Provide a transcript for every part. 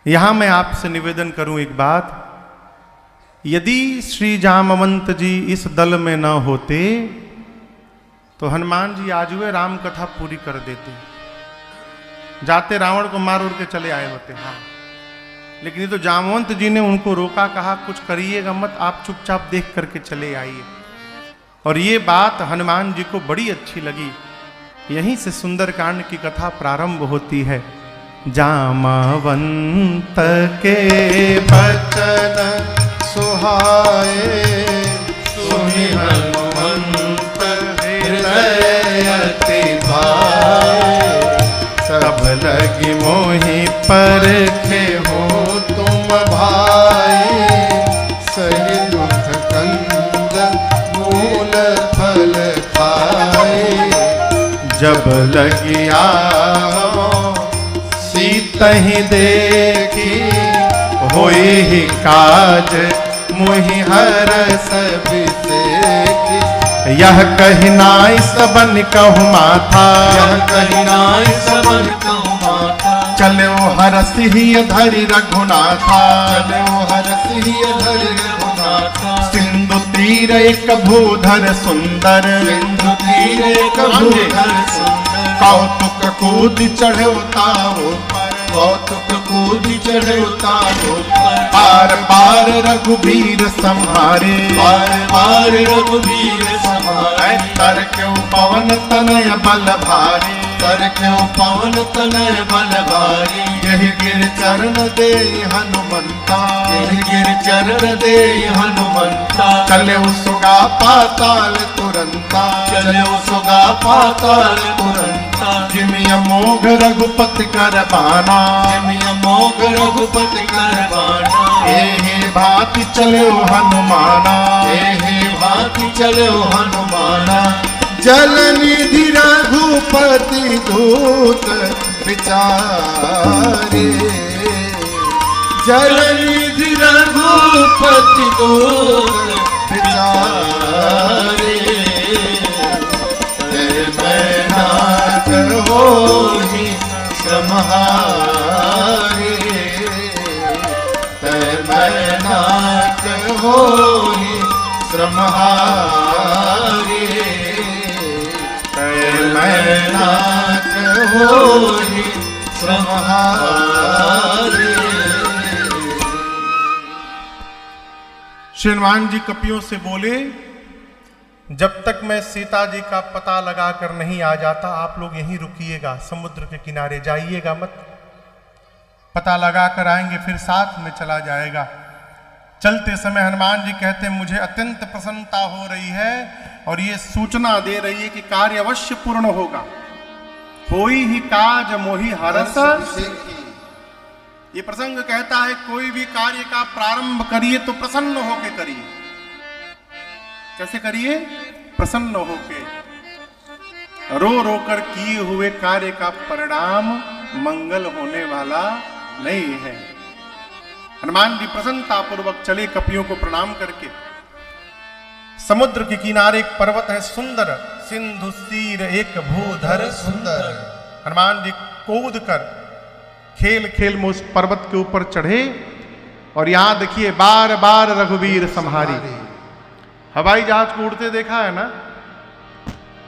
यहां मैं आपसे निवेदन करूं एक बात, यदि श्री जामवंत जी इस दल में न होते तो हनुमान जी आज वे राम कथा पूरी कर देते, जाते रावण को मार उड़ के चले आए होते। हाँ, लेकिन ये तो जामवंत जी ने उनको रोका, कहा कुछ करिएगा मत, आप चुपचाप देख करके चले आइए। और ये बात हनुमान जी को बड़ी अच्छी लगी। यहीं से सुंदरकांड की कथा प्रारंभ होती है। जामवंत के बचन सुहाए, सुनि हनुमंत हृदय अति भाए। सब लगी मोहि परखे हो तुम भाई, सही दुख कंद मूल फल खाए। जब लगिया सीतहि देखी, होई ही काज मुहि हरस बिसेखी। यह कहि नाई सबन कहु माथा, यह कहि नाई सबन कहु माथा। चलो हरस ही धरि रघुनाथा, चलो हरस ही धरि रघुनाथा। सिंधु तीर एक भूधर सुंदर, सिंधु तीर एक भूधर सुंदर। कौतुक कूद चढ़े तारो पर, कौतुक कूद चढ़े तारो पर। पार पार रघुबीर सम्हारे, पार पार रघुबीर सम्हारे। तर क्यों पवन तनय बल भारी, तर क्यों पवन तनय बल भारी। यही गिर चरण दे हनुमंता, यही गिर चरण दे हनुमंता। चले सुगा पाताल तुरंता, चले सुगा पाताल तुरंता। जिमिय मोघ रघुपति कर बाना, जिमिय मोघ रघुपति कर बाना। हे भांति चले हनुमाना, हे भांति चले हनुमाना। जल निधि रघुपति दूत विचारे, जल निधि रघुपति दूत विचारे। मैनाक होहि सम्हारे, मैनाक होहि सम्हारे। मैनाक होहि सम्हारे। श्री हनुमान जी कपियों से बोले, जब तक मैं सीता जी का पता लगाकर नहीं आ जाता आप लोग यहीं रुकिएगा, समुद्र के किनारे जाइएगा मत। पता लगा कर आएंगे फिर साथ में चला जाएगा। चलते समय हनुमान जी कहते मुझे अत्यंत प्रसन्नता हो रही है और ये सूचना दे रही है कि कार्य अवश्य पूर्ण होगा। कोई ही काज मोहि हरस बिसेखी। ये प्रसंग कहता है कोई भी कार्य का प्रारंभ करिए तो प्रसन्न होके करिए। कैसे करिए? प्रसन्न होके। रो रो कर किए हुए कार्य का परिणाम मंगल होने वाला नहीं है। हनुमान जी प्रसन्नता पूर्वक चले कपियों को प्रणाम करके। समुद्र के किनारे एक पर्वत है सुंदर, सिंधु तीर एक भूधर सुंदर। हनुमान जी कूद कर खेल खेल में उस पर्वत के ऊपर चढ़े और यहां देखिए बार बार रघुवीर सम्हारी। हवाई जहाज को उड़ते देखा है ना?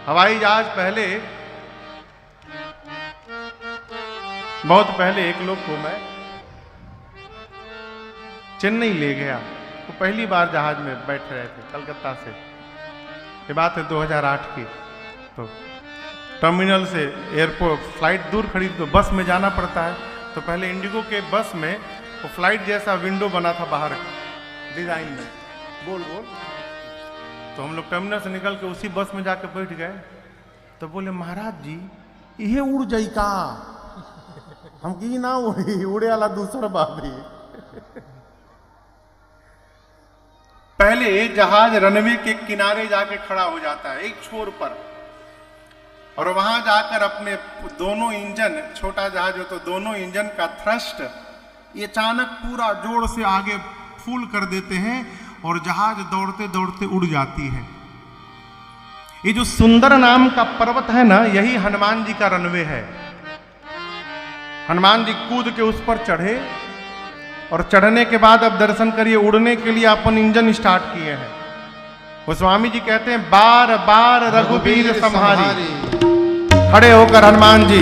हवाई जहाज पहले, बहुत पहले एक लोग को मैं चेन्नई ले गया। वो पहली बार जहाज में बैठ रहे थे कलकत्ता से, ये बात है 2008 की। तो टर्मिनल से एयरपोर्ट फ्लाइट दूर खड़ी तो बस में जाना पड़ता है। तो पहले इंडिगो के बस में वो फ्लाइट जैसा विंडो बना था बाहर डिजाइन में, गोल गोल। तो हम लोग टर्मिनल से निकल के उसी बस में जाके बैठ गए। तो बोले महाराज जी ये उड़ जाई का? हम की ना उड़ी, उड़े वाला दूसरा बाबरी। पहले जहाज रनवे के किनारे जाके खड़ा हो जाता है एक छोर पर, और वहां जाकर अपने दोनों इंजन, छोटा जहाज हो तो दोनों इंजन का थ्रस्ट ये अचानक पूरा जोर से आगे फुल कर देते हैं और जहाज दौड़ते दौड़ते उड़ जाती है। ये जो सुंदर नाम का पर्वत है ना, यही हनुमान जी का रनवे है। हनुमान जी कूद के उस पर चढ़े और चढ़ने के बाद अब दर्शन करिए, उड़ने के लिए अपन इंजन स्टार्ट किए हैं। वो स्वामी जी कहते हैं बार बार रघुबीर संहारी। खड़े होकर हनुमान जी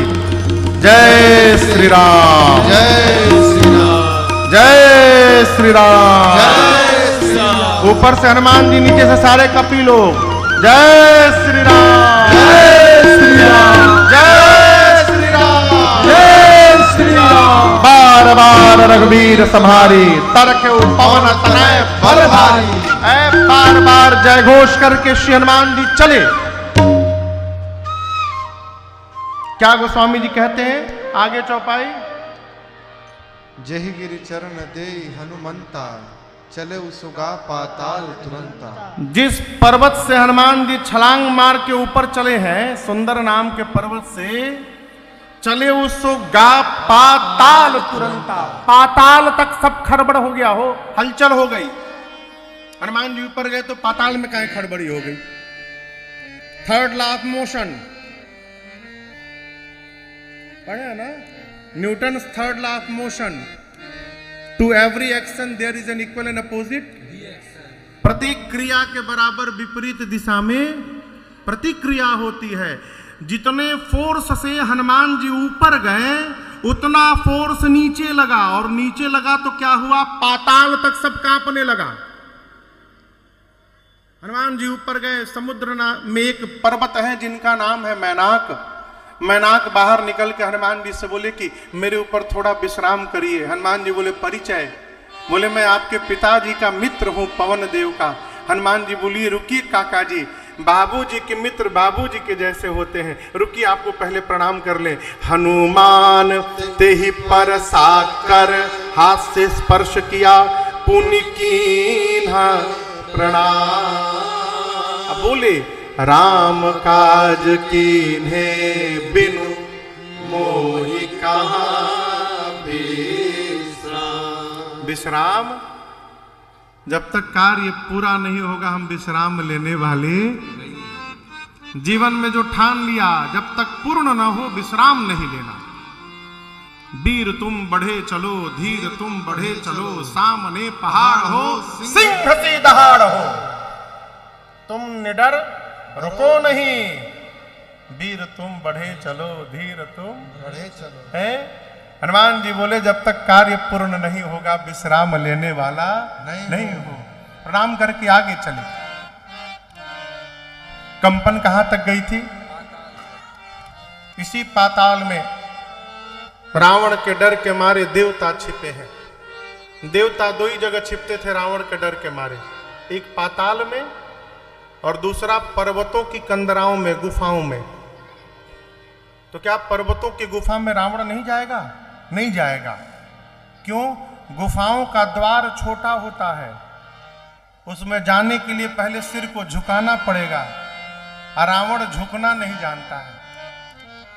जय श्री राम, जय श्री राम, जय श्री राम। जय श्री राम। ऊपर से हनुमान जी, नीचे से सारे कपी लोग जय श्री राम, जय श्री राम, जय श्री राम, जय श्री राम। बार बार रघुबीर संहारी, तरके पवन तनय बल भारी। बार बार जय घोष करके श्री हनुमान जी चले। क्या गोस्वामी जी कहते हैं आगे चौपाई? जहि गिरि चरण देई हनुमंता, चले उसुगा पाताल तुरंता। जिस पर्वत से हनुमान जी छलांग मार के ऊपर चले हैं, सुंदर नाम के पर्वत से चले उसुगा पाताल तुरंता। पाताल तक सब खड़बड़ हो गया हो, हलचल हो गई। हनुमान जी ऊपर गए तो पाताल में काहे खड़बड़ी हो गई? थर्ड लॉ ऑफ मोशन पढ़े ना, Newton third law of motion. To every action there is an equal and opposite. प्रतिक्रिया के बराबर विपरीत दिशा में प्रतिक्रिया होती है। जितने फोर्स से हनुमान जी ऊपर गए उतना फोर्स नीचे लगा, और नीचे लगा तो क्या हुआ? पाताल तक सब कांपने लगा। हनुमान जी ऊपर गए, समुद्र में एक पर्वत है जिनका नाम है मैनाक। मैनाक बाहर निकल के हनुमान जी से बोले कि मेरे ऊपर थोड़ा विश्राम करिए। हनुमान जी बोले परिचय? बोले मैं आपके पिताजी का मित्र हूं, पवन देव का। हनुमान जी बोलिए रुकिए काका जी, बाबूजी के मित्र बाबूजी के जैसे होते हैं, रुकिए आपको पहले प्रणाम कर ले। हनुमान ते ही पर साकर हाथ से स्पर्श किया, पुण्य कीन्हा प्रणाम। अब बोले राम काज कीन्हे बिनु मोहि कहाँ विश्राम। विश्राम जब तक कार्य पूरा नहीं होगा हम विश्राम लेने वाले। जीवन में जो ठान लिया जब तक पूर्ण न हो विश्राम नहीं लेना। वीर तुम बढ़े चलो, धीर तुम बढ़े चलो, सामने पहाड़ हो सिंह से दहाड़ हो, तुम निडर रुको नहीं। वीर तुम बढ़े चलो, धीर तुम बढ़े चलो। है हनुमान जी बोले जब तक कार्य पूर्ण नहीं होगा विश्राम लेने वाला नहीं हो। प्रणाम करके आगे चले। कंपन कहां तक गई थी? इसी पाताल में रावण के डर के मारे देवता छिपे हैं। देवता दो ही जगह छिपते थे रावण के डर के मारे, एक पाताल में और दूसरा पर्वतों की कंदराओं में, गुफाओं में। तो क्या पर्वतों की गुफा में रावण नहीं जाएगा? नहीं जाएगा। क्यों? गुफाओं का द्वार छोटा होता है, उसमें जाने के लिए पहले सिर को झुकाना पड़ेगा, और रावण झुकना नहीं जानता है,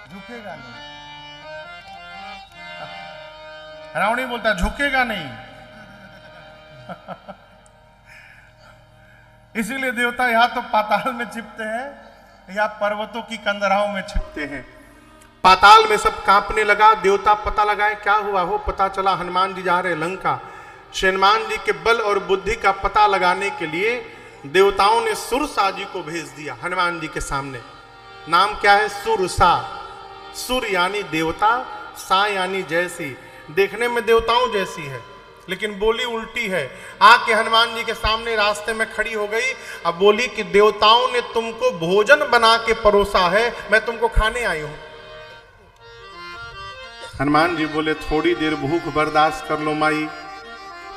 झुकेगा नहीं। रावण ही बोलता झुकेगा नहीं। इसीलिए देवता या तो पाताल में छिपते हैं या पर्वतों की कंदराओं में छिपते हैं। पाताल में सब कांपने लगा। देवता पता लगाए क्या हुआ हो। पता चला हनुमान जी जा रहे लंका। हनुमान जी के बल और बुद्धि का पता लगाने के लिए देवताओं ने सुरसा जी को भेज दिया हनुमान जी के सामने। नाम क्या है? सुरसा। सुर यानी देवता, सा यानी जैसी। देखने में देवताओं जैसी है लेकिन बोली उल्टी है। आके हनुमान जी के सामने रास्ते में खड़ी हो गई। अब बोली कि देवताओं ने तुमको भोजन बना के परोसा है, मैं तुमको खाने आई हूं। हनुमान जी बोले थोड़ी देर भूख बर्दाश्त कर लो माई,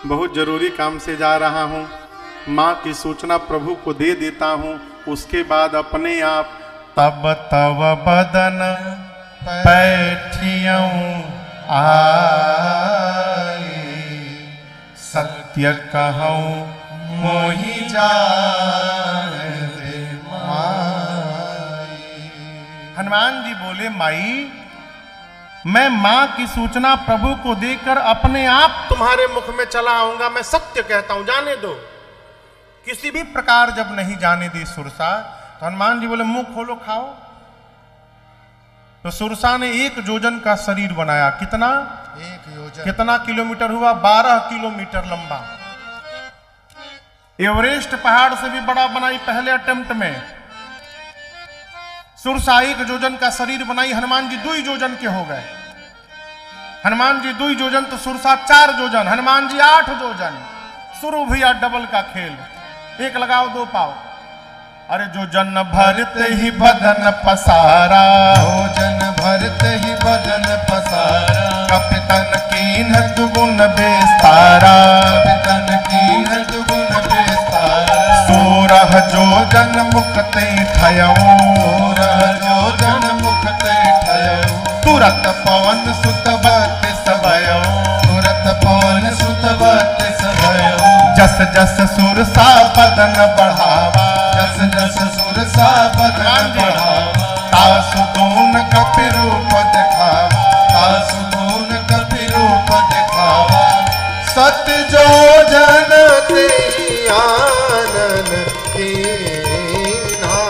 बहुत जरूरी काम से जा रहा हूं। माँ की सूचना प्रभु को दे देता हूं, उसके बाद अपने आप तब तव बदन बैठियऊं आई, सत्य कहूं मोहि जाने माई। हनुमान जी बोले माई मैं मां की सूचना प्रभु को देकर अपने आप तुम्हारे मुख में चला आऊंगा। मैं सत्य कहता हूं, जाने दो। किसी भी प्रकार जब नहीं जाने दी सुरसा तो हनुमान जी बोले मुंह खोलो खाओ। तो सुरसा ने 1 योजन का शरीर बनाया। कितना? 1 योजन। कितना किलोमीटर हुआ? 12 किलोमीटर लंबा। एवरेस्ट पहाड़ से भी बड़ा बनाई पहले अटेम्प्ट में। सुरसा 1 योजन का शरीर बनाई। हनुमान जी 2 योजन के हो गए। हनुमान जी 2 योजन तो सुरसा 4 योजन, हनुमान जी 8 योजन। शुरू भैया डबल का खेल, 1 लगाओ 2 पाओ। अरे जो जन भरते ही बदन पसारा, योजन भरते ही बदन पसारा, कपितन कीन दुगुन बेस्तारा, कपितन कीन दुगुन बेस्तारा, 16 योजन मुक्ते ठयऊ, 16 योजन मुखते ठयऊ, तुरत पवन सुत बत्तीस भयऊ, तुरत पवन सुत बत्तीस भयऊ, जस जस सुरसा बदन बढ़ावा, जस जस सुरसा बदन बढ़ावा, तासु दून कपि रूप दिखावा, तासु दून कपि रूप दिखावा, सत योजन ते आनन कीन्हा,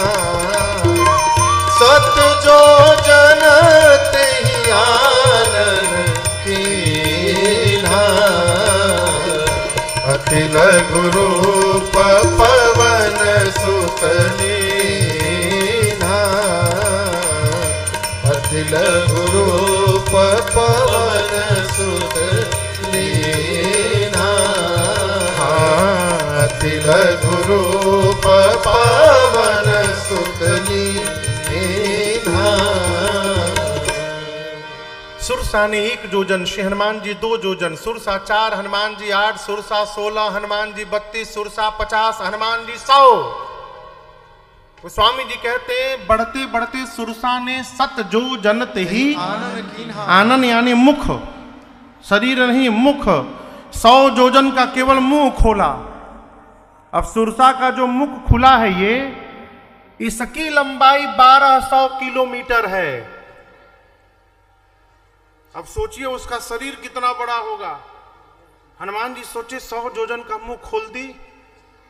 सत योजन ते आनन कीन्हा, अति लघु रूप पवन सुत लीन्हा, अति लघु रूप पवन सुत लीन्हा, अति लघु रूप पवन सुत लीन्हा। सुरसा ने 1 योजन, श्री हनुमान जी 2 योजन, सुरसा 4, हनुमान जी 8, सुरसा 16, हनुमान जी 32, सुरसा 50, हनुमान जी 100। तो स्वामी जी कहते हैं बढ़ते बढ़ते सुरसा ने 7 योजन ही आनन कीन्हा, आनन यानी मुख, शरीर नहीं मुख, 100 योजन का केवल मुंह खोला। अब सुरसा का जो मुख खुला है ये, इसकी लंबाई 1200 किलोमीटर है। अब सोचिए उसका शरीर कितना बड़ा होगा। हनुमान जी सोचे 100 योजन का मुंह खोल दी,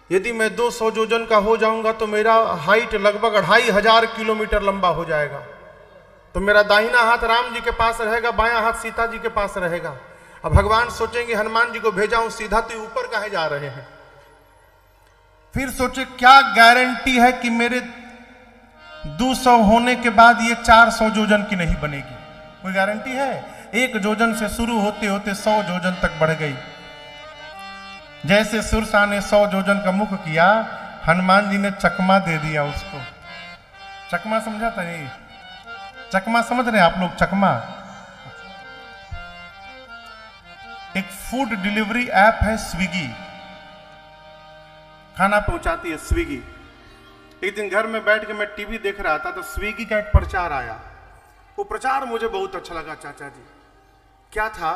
यदि मैं 200 योजन का हो जाऊंगा तो मेरा हाइट लगभग 2500 किलोमीटर लंबा हो जाएगा। तो मेरा दाहिना हाथ राम जी के पास रहेगा, बायां हाथ सीता जी के पास रहेगा। अब भगवान सोचेंगे हनुमान जी को भेजा हूं सीधा, तो ऊपर काहे जा रहे हैं। फिर सोचे क्या गारंटी है कि मेरे 200 होने के बाद ये 400 योजन की नहीं बनेगी। कोई गारंटी है? 1 योजन से शुरू होते होते 100 योजन तक बढ़ गई। जैसे सुरसा ने 100 योजन का मुख किया, हनुमान जी ने चकमा दे दिया उसको। चकमा समझा था? नहीं, चकमा समझ रहे हैं आप लोग? चकमा एक फूड डिलीवरी ऐप है, स्विगी, खाना पहुंचाती है स्विगी। एक दिन घर में बैठ के मैं टीवी देख रहा था तो स्विगी का एक प्रचार आया। वो प्रचार मुझे बहुत अच्छा लगा चाचा जी। क्या था?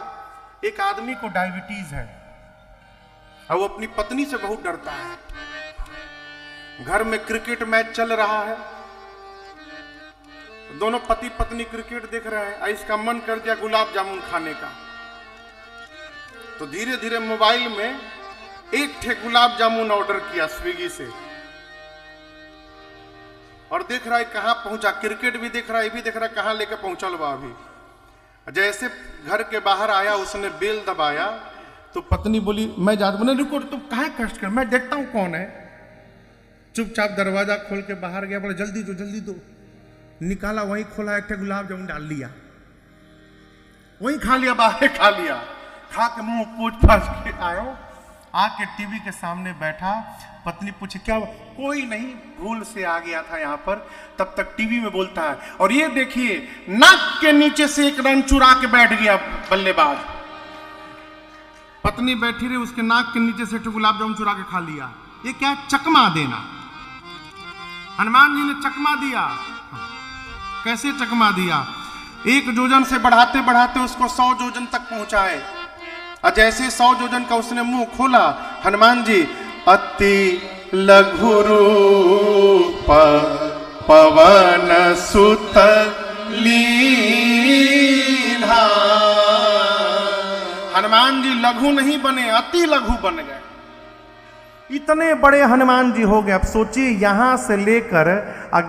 एक आदमी को डायबिटीज है और वो अपनी पत्नी से बहुत डरता है। घर में क्रिकेट मैच चल रहा है, दोनों पति पत्नी क्रिकेट देख रहे हैं। इसका मन कर दिया गुलाब जामुन खाने का, तो धीरे धीरे मोबाइल में 1 ठे गुलाब जामुन ऑर्डर किया स्विगी से, और देख रहा है कहां पहुंचा। क्रिकेट भी देख रहा है, ये भी देख रहा है कहां लेके पहुंचल बा। अभी जैसे घर के बाहर आया, उसने बेल दबाया तो पत्नी बोली मैं जाता। बोले रुको, तुम कहां कष्ट कर, मैं देखता हूं कौन है। चुपचाप दरवाजा खोल के बाहर गया, बोले जल्दी दो जल्दी दो। निकाला, वहीं खोला, 1 ठे गुलाब जामुन डाल लिया, वहीं खा लिया, बाहर खा लिया। खा के मुंह पूछ पाछ के आयो, आके टीवी के सामने बैठा। पत्नी पूछे क्या? कोई नहीं, भूल से आ गया था यहाँ पर। तब तक टीवी में बोलता है, और ये देखिए नाक के नीचे से 1 रन चुरा के बैठ गया बल्लेबाज। पत्नी बैठी रही, उसके नाक के नीचे से गुलाब जामुन चुरा के खा लिया। ये क्या? चकमा देना। हनुमान जी ने चकमा दिया। कैसे चकमा दिया? 1 योजन से बढ़ाते बढ़ाते उसको 100 योजन तक पहुंचाए। और जैसे 100 योजन का उसने मुंह खोला, हनुमान जी अति लघु रूप पवन सुत लीन्हा। हनुमान जी लघु नहीं बने, अति लघु बन गए। इतने बड़े हनुमान जी हो गए। अब सोचिए यहां से लेकर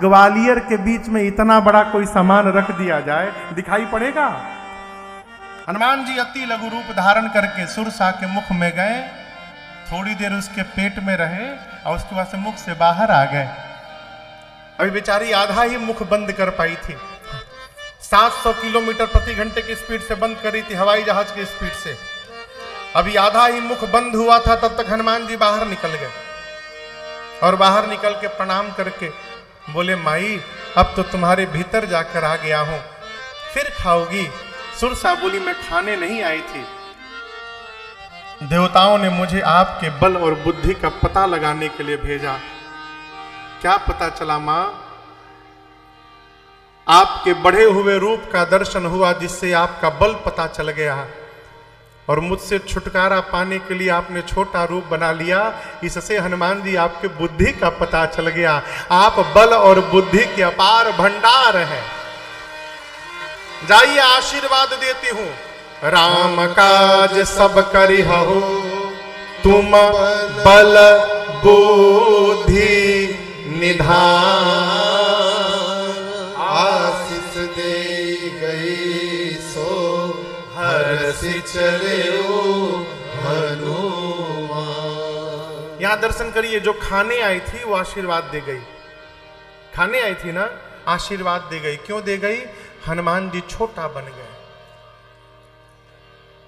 ग्वालियर के बीच में इतना बड़ा कोई सामान रख दिया जाए, दिखाई पड़ेगा? हनुमान जी अति लघु रूप धारण करके सुरसा के मुख में गए, थोड़ी देर उसके पेट में रहे और उसके बाद से मुख से बाहर आ गए। अभी बेचारी आधा ही मुख बंद कर पाई थी। 700 किलोमीटर प्रति घंटे की स्पीड से बंद कर रही थी, हवाई जहाज की स्पीड से। अभी आधा ही मुख बंद हुआ था, तब तक हनुमान जी बाहर निकल गए और बाहर निकल के प्रणाम करके बोले, माई अब तो तुम्हारे भीतर जाकर आ गया हूं, फिर खाओगी? सुरसा बोली, मैं खाने नहीं आई थी, देवताओं ने मुझे आपके बल और बुद्धि का पता लगाने के लिए भेजा। क्या पता चला मां? आपके बढ़े हुए रूप का दर्शन हुआ, जिससे आपका बल पता चल गया और मुझसे छुटकारा पाने के लिए आपने छोटा रूप बना लिया। इससे हनुमान जी आपके बुद्धि का पता चल गया। आप बल और बुद्धि के अपार भंडार हैं। जाइए आशीर्वाद देती हूं। राम काज सब करिहु, तुम बल बुद्धि निधान। आशीष दे गई सो हर्षि चले हनुमान। यहां दर्शन करिए, जो खाने आई थी वो आशीर्वाद दे गई। खाने आई थी ना, आशीर्वाद दे गई। क्यों दे गई? हनुमान जी छोटा बन गए।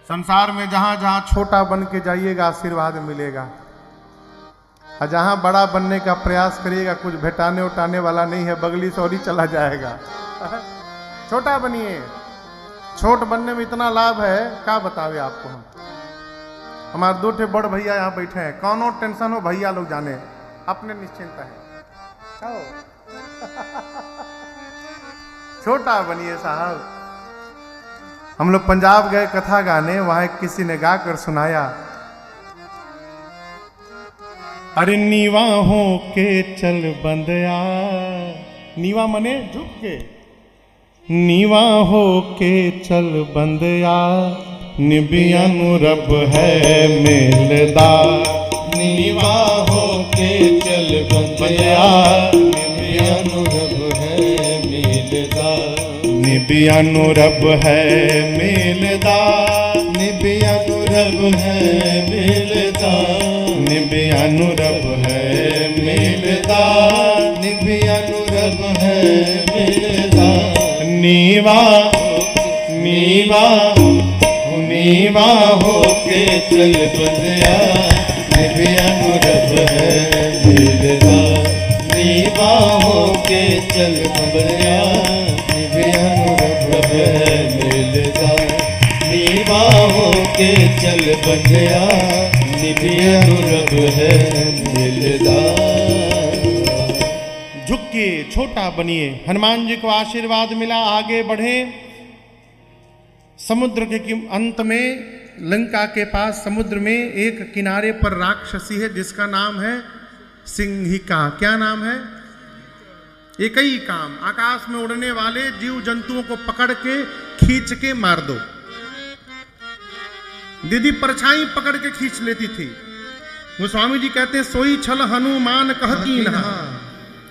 संसार में जहां जहां छोटा बन के जाइएगा आशीर्वाद मिलेगा, और जहां बड़ा बनने का प्रयास करिएगा कुछ भेटाने उठाने वाला नहीं है, बगली से और ही चला जाएगा। छोटा बनिए। छोट बनने में इतना लाभ है, क्या बतावे आपको हम। हमारे 2 ठे बड़ भैया यहाँ बैठे हैं, कौनो टेंशन हो भैया लोग जाने, अपने निश्चिंत है। छोटा बनिए साहब। हम लोग पंजाब गए कथा गाने, वहां किसी ने गा कर सुनाया, अरे नीवा हो के चल बंदया। नीवा मने झुक के। नीवा हो के चल बंदया, निबियनु रब है मेलदा। नीवा हो के चल बंदया, निबियनु रब है मेलदा। निबियनु रब है मेलदा, निबियनु रब है मेलदा। निबियनु रब है मेलदा। निबियनु रब है मेलदा। नीवा नीवा नीवा हो के चल बंदया, निबियनु रब है मेलदा। नीवा हो के चल बंदया, निबियनु रब है मेलदा। नीवा हो के चल बंदया, निबियनु रब है मेलदा। झुकिए, छोटा बनिए। हनुमान जी को आशीर्वाद मिला, आगे बढ़े। समुद्र के अंत में, लंका के पास समुद्र में एक किनारे पर राक्षसी है जिसका नाम है सिंहिका। क्या नाम है? एक ही काम, आकाश में उड़ने वाले जीव जंतुओं को पकड़ के खींच के मार दो। दीदी परछाई पकड़ के खींच लेती थी। गोस्वामी जी कहते हैं, सोई छल हनुमान कहती न।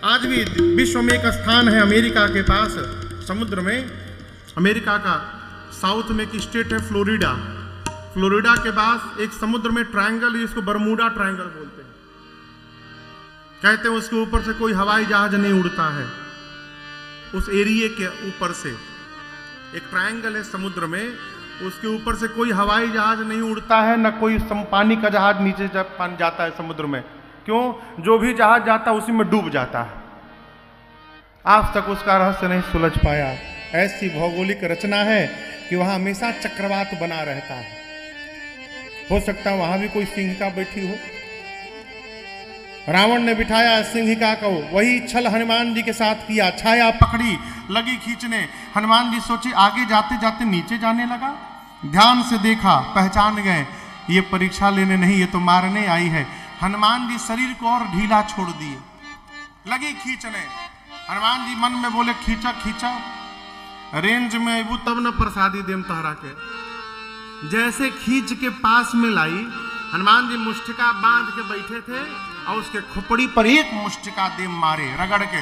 आज भी विश्व में एक स्थान है अमेरिका के पास समुद्र में। अमेरिका का साउथ में एक स्टेट है फ्लोरिडा। फ्लोरिडा के पास एक समुद्र में ट्रायंगल, जिसको बरमूडा ट्रायंगल बोलते हैं। कहते हैं उसके ऊपर से कोई हवाई जहाज नहीं उड़ता है। उस एरिया के ऊपर से एक ट्रायंगल है समुद्र में, उसके ऊपर से कोई हवाई जहाज नहीं उड़ता है, न कोई पानी का जहाज नीचे जाता है समुद्र में। क्यों? जो भी जहाज जाता है उसी में डूब जाता है। आज तक उसका रहस्य नहीं सुलझ पाया। ऐसी भौगोलिक रचना है कि वहां हमेशा चक्रवात बना रहता है। हो सकता है वहां भी कोई सिंहिका बैठी हो। रावण ने बिठाया सिंहिका को, वही छल हनुमान जी के साथ किया। छाया पकड़ी, लगी खींचने। हनुमान जी सोचे आगे जाते जाते नीचे जाने लगा। ध्यान से देखा, पहचान गए ये परीक्षा लेने नहीं, ये तो मारने आई है। हनुमान जी शरीर को और ढीला छोड़ दिए, लगी खींचने। हनुमान जी मन में बोले, खींचा खींचा, रेंज में अबू तब न प्रसादी देम तहरा के। जैसे खींच के पास में लाई, हनुमान जी मुष्टिका बांध के बैठे थे और उसके खोपड़ी पर एक मुष्टिका दे मारे रगड़ के,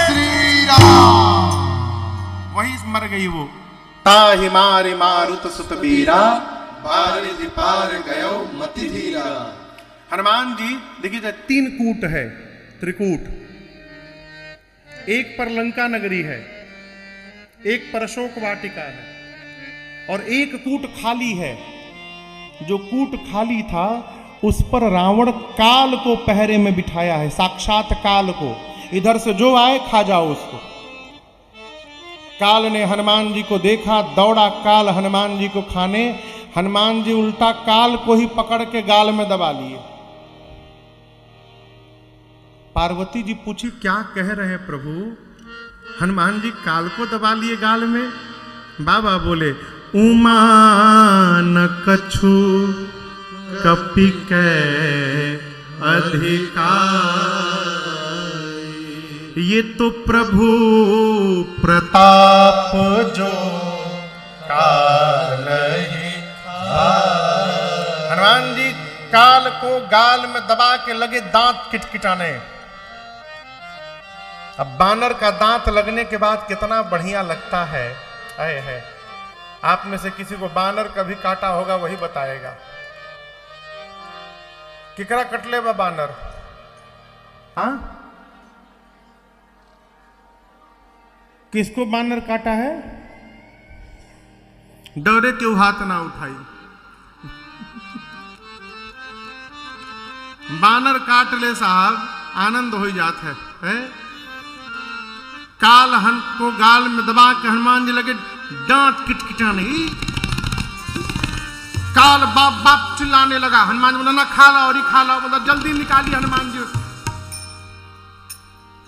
श्री राम, वही मर गई वो। ताहि मारे मारुत सुत बीरा, पार पार गयो मति धीरा। हनुमान जी देखिए 3 कूट है, त्रिकूट, एक पर लंका नगरी है, एक पर अशोक वाटिका है और एक कूट खाली है। जो कूट खाली था उस पर रावण काल को पहरे में बिठाया है, साक्षात काल को। इधर से जो आए खा जाओ उसको। काल ने हनुमान जी को देखा, दौड़ा काल हनुमान जी को खाने। हनुमान जी उल्टा काल को ही पकड़ के गाल में दबा लिए। पार्वती जी पूछी क्या कह रहे हैं प्रभु? हनुमान जी काल को दबा लिए गाल में। बाबा बोले उमा न कछु कपि के अधिकार, ये तो प्रभु प्रताप जो काल ही। हनुमान जी काल को गाल में दबा के लगे दांत किटकिटाने। अब बानर का दांत लगने के बाद कितना बढ़िया लगता है। आप में से किसी को बानर कभी काटा होगा वही बताएगा। किकरा कटले बा बानर? हाँ, किसको बानर काटा है? डरे क्यों हाथ ना उठाई। बानर काट ले साहब, आनंद हो जाता है? काल हन को गाल में दबा के हनुमान जी लगे डांट किटकिटाने। काल बाप बाप चिल्लाने लगा। हनुमान जी बोला ना खा लो और ही खा लो, बोला जल्दी निकालिए हनुमान जी।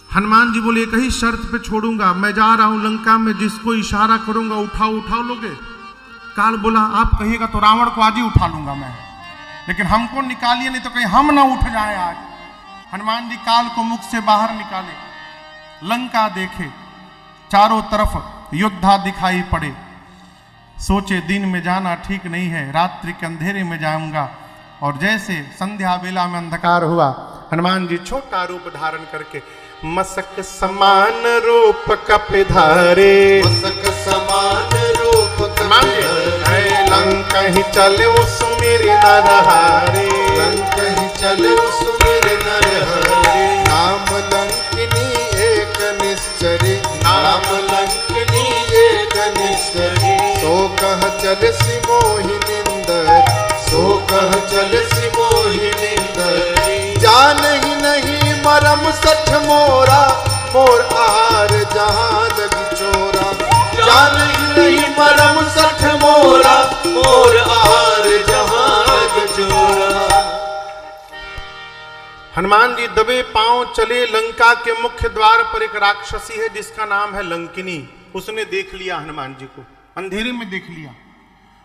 हनुमान जी बोले एक ही शर्त पे छोड़ूंगा, मैं जा रहा हूं लंका में, जिसको इशारा करूंगा उठाओ उठाओ लोगे। काल बोला आप कहिएगा तो रावण को आज ही उठा लूंगा मैं, लेकिन हमको निकालिए नहीं तो कहीं हम ना उठ जाए आज। हनुमान जी काल को मुख से बाहर निकाले, लंका देखे, चारों तरफ योद्धा दिखाई पड़े। सोचे दिन में जाना ठीक नहीं है, रात्रि के अंधेरे में जाऊंगा। और जैसे संध्या बेला में अंधकार हुआ, हनुमान जी छोटा रूप धारण करके मसक समान रूप कपिधारे, मसक समान रूप कपिधारे, लंका ही चले सुमिर नरहारे, लंका ही चले सुमिर नरहारे। नाम लंकिनी एक निश्चरी, नाम लंकिनी एक निश्चरी। सो कह चल सिमोहि निंदर, सो कह चल सिमोहि निंदर। जान ही नहीं मरम सठ मोरा, मोर आहार जहां लगी चोरा। जान ही नहीं मरम सठ मोरा, मोर आहार जहां लगी चोरा। हनुमान जी दबे पांव चले। लंका के मुख्य द्वार पर एक राक्षसी है जिसका नाम है लंकिनी। उसने देख लिया हनुमान जी को, अंधेरे में देख लिया।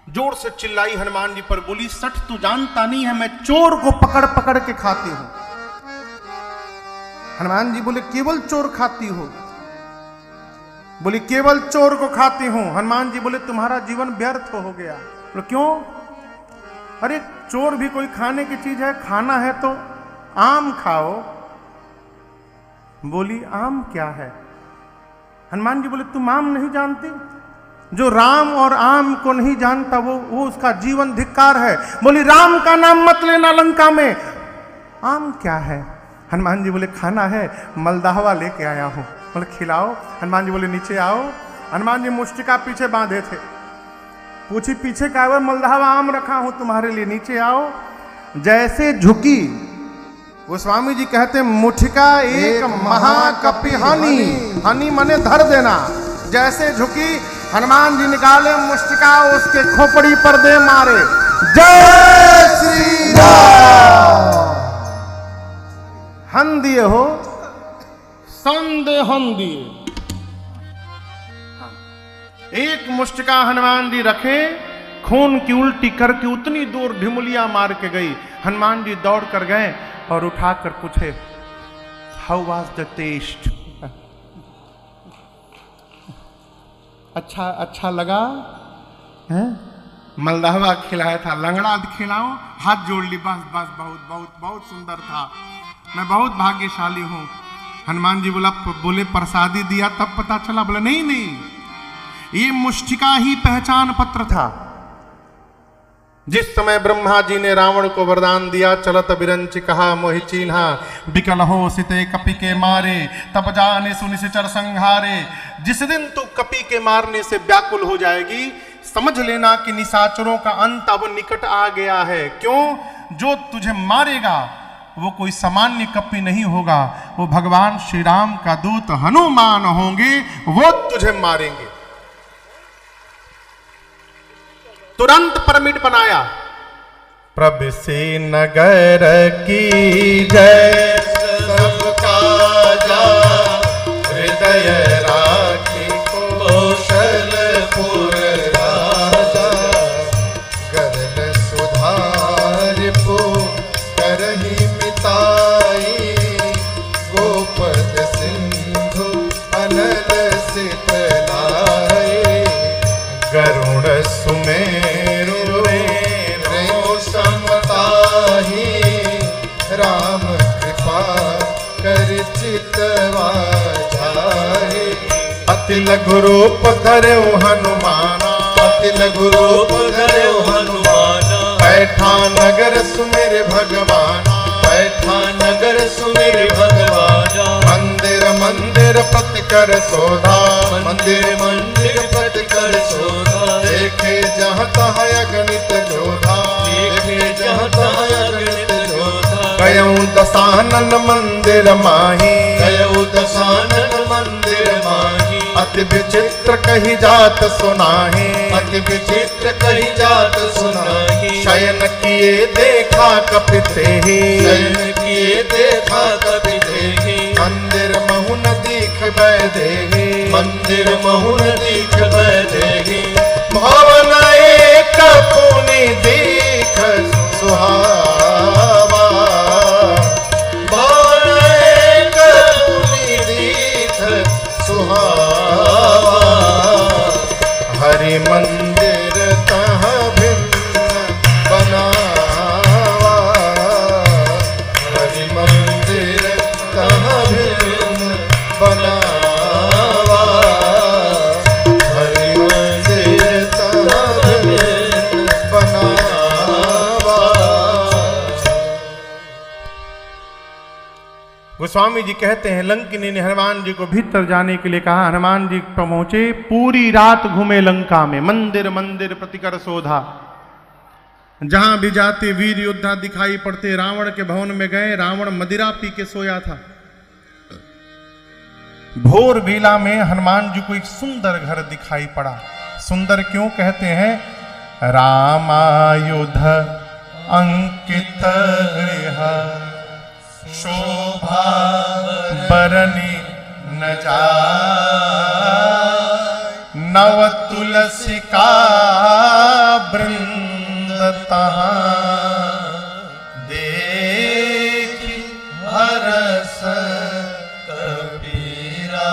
जोर से चिल्लाई हनुमान जी पर, बोली सठ तू जानता नहीं है मैं चोर को पकड़ पकड़ के खाती हूं। हनुमान जी बोले केवल चोर खाती हो? बोली केवल चोर को खाती हूं। हनुमान जी बोले तुम्हारा जीवन व्यर्थ हो गया। बोले क्यों? अरे चोर भी कोई खाने की चीज है, खाना है तो आम खाओ। बोली आम क्या है? हनुमान जी बोले तुम आम नहीं जानती? जो राम और आम को नहीं जानता वो उसका जीवन धिक्कार है। बोली राम का नाम मत लेना लंका में। आम क्या है? हनुमान जी बोले खाना है, मलदाहवा लेके आया हूं। बोले खिलाओ। हनुमान जी बोले नीचे आओ। हनुमान जी मुष्टिका पीछे बांधे थे। पूछी पीछे का है? मलदाहवा आम रखा हूं तुम्हारे लिए, नीचे आओ। जैसे झुकी, गोस्वामी जी कहते मुठिका एक महाकपि हनी, हनी मने धर देना। जैसे झुकी, हनुमान जी निकाले मुष्टिका, उसके खोपड़ी पर दे मारे। जय श्री राम। हन दिए हो, संदे हन दिए। एक मुष्टिका हनुमान जी रखे, खून की उल्टी करके उतनी दूर ढिमुलिया मार के गई। हनुमान जी दौड़ कर गए और उठाकर पूछे हाउ वाज द टेस्ट? अच्छा लगा है? मलदहवा खिलाया था, लंगड़ा खिलाऊं, हाथ जोड़ ली, बस बस, बहुत बहुत बहुत सुंदर था, मैं बहुत भाग्यशाली हूं। हनुमान जी बोले प्रसादी दिया तब पता चला? बोले नहीं नहीं, ये मुष्टिका ही पहचान पत्र था। जिस समय ब्रह्मा जी ने रावण को वरदान दिया, चलत बिरंच कहा मोहि चीन्हा, बिकल हो सिते कपि के मारे, तब जाने सुनिश्चर संहारे। जिस दिन तू कपि के मारने से व्याकुल हो जाएगी, समझ लेना कि निशाचरों का अंत अब निकट आ गया है। क्यों? जो तुझे मारेगा वो कोई सामान्य कपि नहीं होगा, वो भगवान श्री राम का दूत हनुमान होंगे, वो तुझे मारेंगे। तुरंत परमिट बनाया, प्रभु से नगर की जय, सबका जा हृदय राखी कौशलपुर राजा, गरल सुधार पो करही मिताई, गोपद सिंधु अनल सित लाए, गरुड़ सुमेरु समताही, राम कृपा कर चितवा जाए, अति लघु रूप धर्यो हनुमाना, अति लघु रूप धर्यो हनुमाना, बैठा नगर सुमिर भगवाना, बैठा नगर सुमिर भगवाना, मंदिर मंदिर प्रति कर शोधा, मंदिर मंदिर पट कर शोधा, देखे जहाँ तहाँ अगणित जोधा, देखे जहाँ तहाँ अगणित जोधा, गयऊँ दशानन मंदिर माही, गयऊ दशानन मंदिर माही, अति विचित्र कही जात सुनाही, अति विचित्र कही जात सुनाही, शयन किए देखा कपिते ही, शयन किए देखा कपि देहि, मंदिर महुन दीख बैदेही, मंदिर महुन दीख बैदेहि, भवन एक पुनि दीख सुहावा, भवन एक पुनि दीख सुहावा, हरि मंदिर तह भिन्न बनावा, हरि मंदिर तह भिन्न बनावा, हरि मंदिर तह भिन्न बनावा। गोस्वामी जी कहते हैं, लंकिनी ने हनुमान जी को भीतर जाने के लिए कहा। हनुमान जी पहुंचे, पूरी रात घूमे लंका में, मंदिर मंदिर प्रतिकर शोधा, जहां भी जाते वीर योद्धा दिखाई पड़ते। रावण के भवन में गए, रावण मदिरा पी के सोया था। भोर बेला में हनुमान जी को एक सुंदर घर दिखाई पड़ा। सुंदर क्यों कहते हैं? रामायुध अंकित गृह, शोभा बरनी न जाय, नव तुलसी का वृंद तहाँ, देख हरस कबीरा।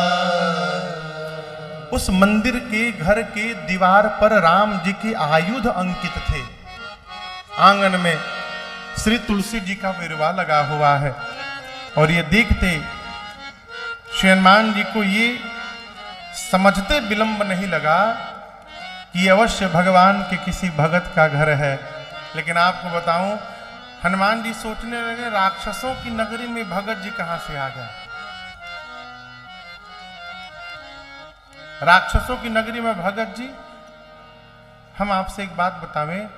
उस मंदिर के घर के दीवार पर राम जी के आयुध अंकित थे। आंगन में श्री तुलसी जी का विरवा लगा हुआ है, और ये देखते श्री हनुमान जी को ये समझते विलंब नहीं लगा कि ये अवश्य भगवान के किसी भगत का घर है। लेकिन आपको बताऊं, हनुमान जी सोचने लगे, राक्षसों की नगरी में भगत जी कहां से आ गए? राक्षसों की नगरी में भगत जी? हम आपसे एक बात बतावें,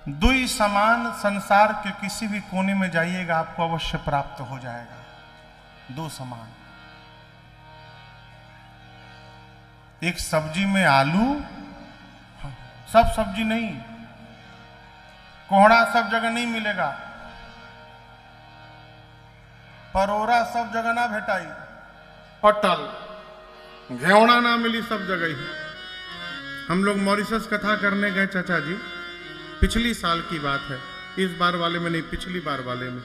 दुई समान संसार के किसी भी कोने में जाइएगा आपको अवश्य प्राप्त हो जाएगा। दो समान, एक सब्जी में आलू, सब सब्जी नहीं, कोहड़ा सब जगह नहीं मिलेगा, परोरा सब जगह ना भेटाई, पटल घेवड़ा ना मिली सब जगह ही। हम लोग मॉरिशस कथा करने गए चाचा जी, पिछली साल की बात है, इस बार वाले में नहीं, पिछली बार वाले में।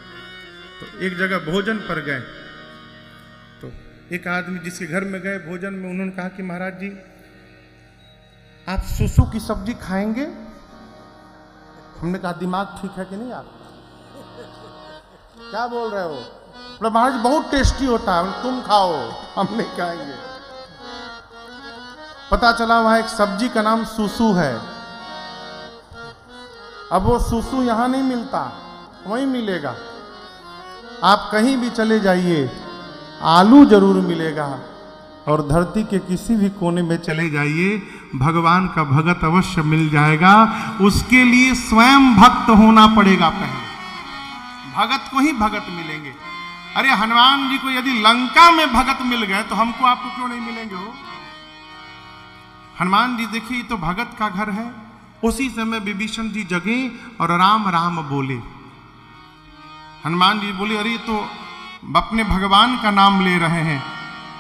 तो एक जगह भोजन पर गए, तो एक आदमी जिसके घर में गए भोजन में, उन्होंने कहा कि महाराज जी आप सुसु की सब्जी खाएंगे? हमने कहा दिमाग ठीक है कि नहीं आप? क्या बोल रहे हो? बोले महाराज बहुत टेस्टी होता है। तुम खाओ, हम नहीं खाएंगे। पता चला वहां एक सब्जी का नाम सुसु है। अब वो सुसु यहां नहीं मिलता, वहीं मिलेगा। आप कहीं भी चले जाइए, आलू जरूर मिलेगा। और धरती के किसी भी कोने में चले जाइए, भगवान का भगत अवश्य मिल जाएगा। उसके लिए स्वयं भक्त होना पड़ेगा। पहले भगत को ही भगत मिलेंगे। अरे हनुमान जी को यदि लंका में भगत मिल गए तो हमको आपको क्यों नहीं मिलेंगे? हो हनुमान जी देखिए, तो भगत का घर है। उसी समय विभीषण जी जगे और राम राम बोले। हनुमान जी बोले, अरे तो अपने भगवान का नाम ले रहे हैं।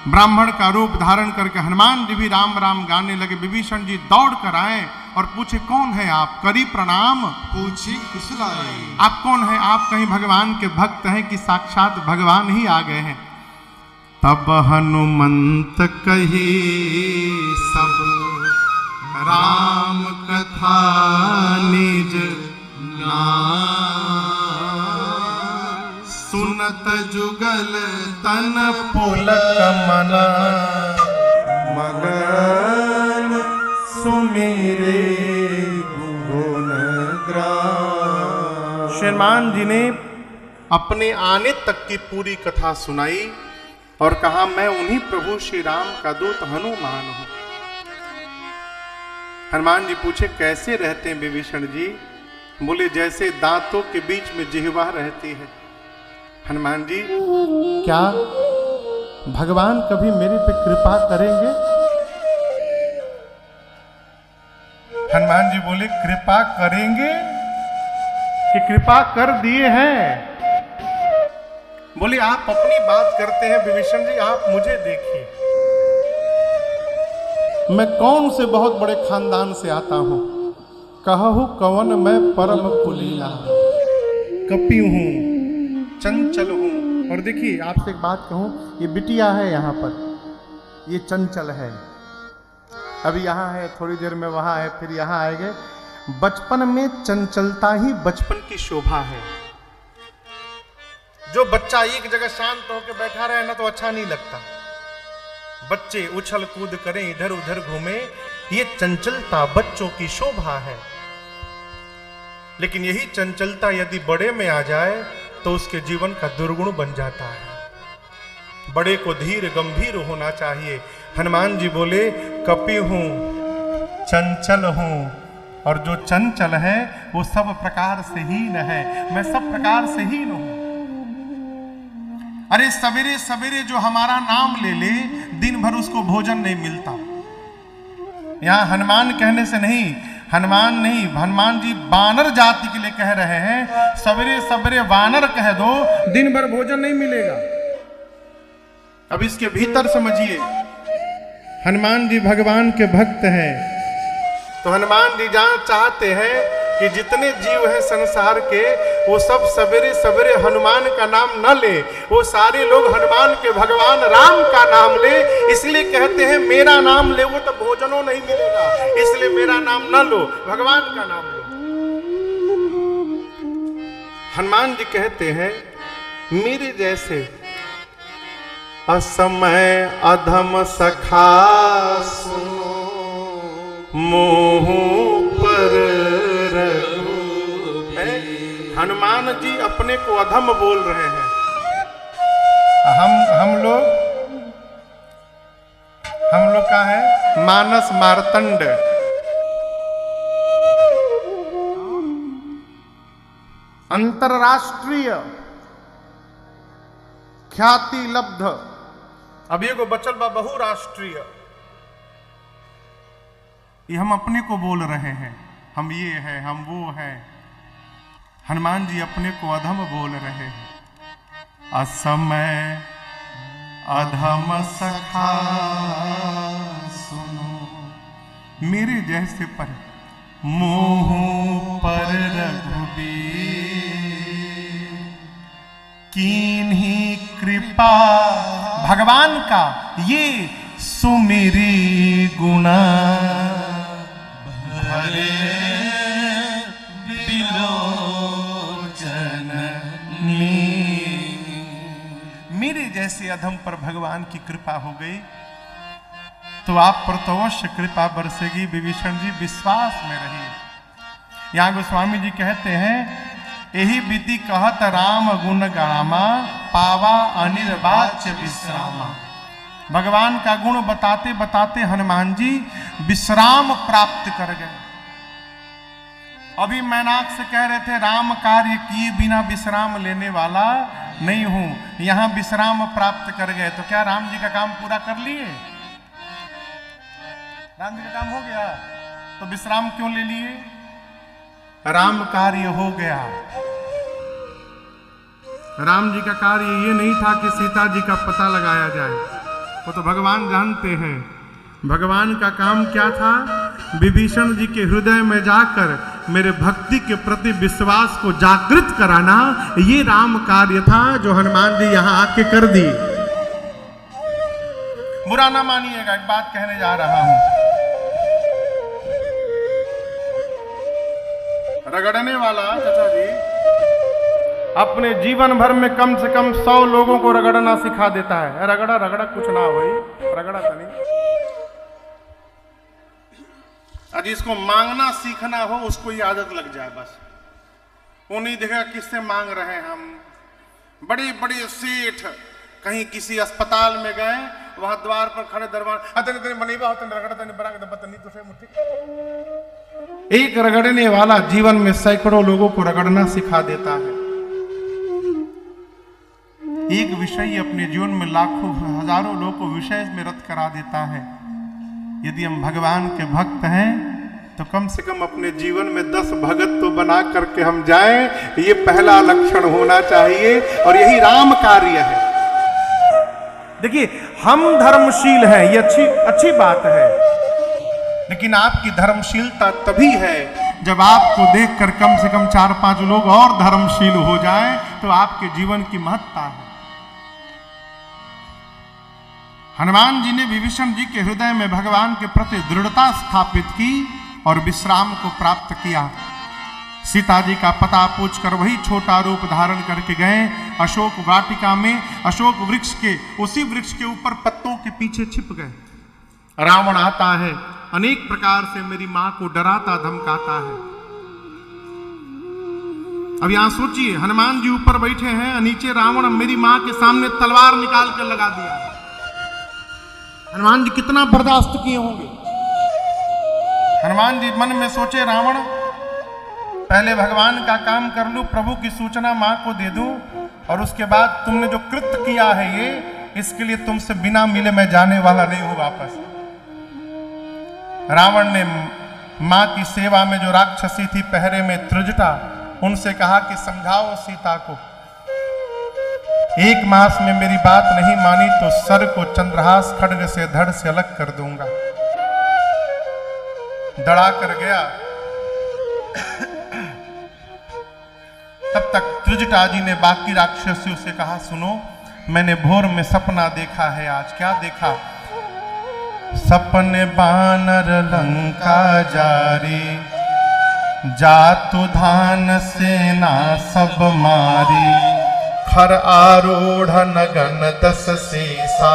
ब्राह्मण का रूप धारण करके हनुमान जी भी राम राम गाने लगे। विभीषण जी दौड़ कर आए और पूछे, कौन है आप? करी प्रणाम, पूछी कुशलाए। आप कौन है? आप कहीं भगवान के भक्त हैं कि साक्षात भगवान ही आ गए हैं? तब हनुमंत कही सब राम कथा निज नाम, सुनत जुगल तन पुलक मन, मगन सुमेरे गुण ग्राम। श्रीमान जी ने अपने आने तक की पूरी कथा सुनाई और कहा, मैं उन्हीं प्रभु श्री राम का दूत हनुमान हूं। हनुमान जी पूछे, कैसे रहते हैं विभीषण जी? बोले, जैसे दांतों के बीच में जिह्वा रहती है। हनुमान जी, क्या भगवान कभी मेरे पे कृपा करेंगे? हनुमान जी बोले, कृपा करेंगे कि कृपा कर दिए हैं? बोले, आप अपनी बात करते हैं विभीषण जी, आप मुझे देखिए। मैं कौन से बहुत बड़े खानदान से आता हूं। कहूं कवन मैं परम कुलीना, कपि हूं, चंचल हूं। और देखिए, आपसे एक बात कहूं, ये बिटिया है यहाँ पर, ये चंचल है। अभी यहाँ है, थोड़ी देर में वहां है, फिर यहाँ आएंगे। बचपन में चंचलता ही बचपन की शोभा है। जो बच्चा एक जगह शांत होकर बैठा रहे ना तो अच्छा नहीं लगता। बच्चे उछल कूद करें, इधर उधर घूमे, ये चंचलता बच्चों की शोभा है। लेकिन यही चंचलता यदि बड़े में आ जाए तो उसके जीवन का दुर्गुण बन जाता है। बड़े को धीर गंभीर होना चाहिए। हनुमान जी बोले, कपि हूं, चंचल हूं, और जो चंचल है वो सब प्रकार से हीन है। मैं सब प्रकार से हीन हूं। अरे सवेरे सवेरे जो हमारा नाम ले ले, दिन भर उसको भोजन नहीं मिलता। यहां हनुमान कहने से नहीं, हनुमान जी बानर जाति के लिए कह रहे हैं। सवेरे सवेरे वानर कह दो, दिन भर भोजन नहीं मिलेगा। अब इसके भीतर समझिए, हनुमान जी भगवान के भक्त हैं। तो हनुमान जी जहां चाहते हैं कि जितने जीव हैं संसार के, वो सब सवेरे सवेरे हनुमान का नाम न ले, वो सारे लोग हनुमान के भगवान राम का नाम ले। इसलिए कहते हैं, मेरा नाम ले वो तो भोजनों नहीं मिलेगा, इसलिए मेरा नाम न लो, भगवान का नाम लो। हनुमान जी कहते हैं, मेरे जैसे असमय अधम सखा सुनो, मोह पर हनुमान जी अपने को अधम बोल रहे हैं। हम लोग का है मानस मार्तंड। अंतरराष्ट्रीय ख्याति लब्ध। अब ये को बचल बा बहुराष्ट्रीय। ये हम अपने को बोल रहे हैं, हम ये हैं, हम वो हैं। हनुमान जी अपने को अधम बोल रहे हैं। असमय अधम सखा सुनो, मेरे जैसे पर मोह पर रघुबीर, कीन्ही कृपा भगवान का ये सुमिरी गुणा। रे बिलोचनी। मेरे जैसे अधम पर भगवान की कृपा हो गई तो आप पर तो अवश्य कृपा बरसेगी। विभीषण जी विश्वास में रहिए। यहाँ गोस्वामी जी कहते हैं, यही विधि कहत राम गुण गामा, पावा अनिर्वाच्य विश्रामा। भगवान का गुण बताते बताते हनुमान जी विश्राम प्राप्त कर गए। अभी मैनाक से कह रहे थे राम कार्य किए बिना विश्राम लेने वाला नहीं हूं, यहां विश्राम प्राप्त कर गए। तो क्या राम जी का काम पूरा कर लिए? राम जी का काम हो गया तो विश्राम क्यों ले लिए? राम कार्य हो गया। राम जी का कार्य ये नहीं था कि सीता जी का पता लगाया जाए, वो तो भगवान जानते हैं। भगवान का काम क्या था? विभीषण जी के हृदय में जाकर मेरे भक्ति के प्रति विश्वास को जागृत कराना, ये राम कार्य था जो हनुमान जी यहां आके कर दी। बुरा ना मानिएगा, एक बात कहने जा रहा हूं। रगड़ने वाला चाचा जी अपने जीवन भर में कम से कम 100 लोगों को रगड़ना सिखा देता है। रगड़ा रगड़ा कुछ ना हो, रगड़ा तो नहीं। आज इसको मांगना सीखना हो, उसको ये आदत लग जाए बस। वो नहीं देखेगा किससे मांग रहे हैं हम। बड़े बड़े सेठ कहीं किसी अस्पताल में गए, वहां द्वार पर खड़े दरबार एक रगड़ने वाला जीवन में सैकड़ों लोगों को रगड़ना सिखा देता है। एक विषय अपने जीवन में लाखों हजारों लोगों को विषय में रत करा देता है। यदि हम भगवान के भक्त हैं तो कम से कम अपने जीवन में 10 भगत तो बना करके हम जाएं, ये पहला लक्षण होना चाहिए। और यही राम कार्य है। देखिए हम धर्मशील हैं, ये अच्छी बात है, लेकिन आपकी धर्मशीलता तभी है जब आपको देखकर कम से कम 4-5 लोग और धर्मशील हो जाएं, तो आपके जीवन की महत्ता है। हनुमान जी ने विभीषण जी के हृदय में भगवान के प्रति दृढ़ता स्थापित की और विश्राम को प्राप्त किया। सीता जी का पता पूछकर वही छोटा रूप धारण करके गए। अशोक वाटिका में अशोक वृक्ष के उसी वृक्ष के ऊपर पत्तों के पीछे छिप गए। रावण आता है, अनेक प्रकार से मेरी मां को डराता धमकाता है। अब यहां सोचिए, हनुमान जी ऊपर बैठे हैं, नीचे रावण मेरी मां के सामने तलवार निकाल कर लगा दिया। हनुमान जी कितना बर्दाश्त किए होंगे। हनुमान जी मन में सोचे, रावण पहले भगवान का काम कर लूं, प्रभु की सूचना मां को दे दूं, और उसके बाद तुमने जो कृत्य किया है ये, इसके लिए तुमसे बिना मिले मैं जाने वाला नहीं हूं वापस। रावण ने मां की सेवा में जो राक्षसी थी पहरे में त्रिजटा, उनसे कहा कि समझाओ सीता को, 1 मास में मेरी बात नहीं मानी तो सर को चंद्रहास खड्ग से धड़ से अलग कर दूंगा। दड़ा कर गया। तब तक त्रिजटा जी ने बाकी राक्षसियों से कहा, सुनो मैंने भोर में सपना देखा है। आज क्या देखा? सपने बानर लंका जारी, जातु धान सेना सब मारी, खर आरूढ़ नगन 10 सीसा,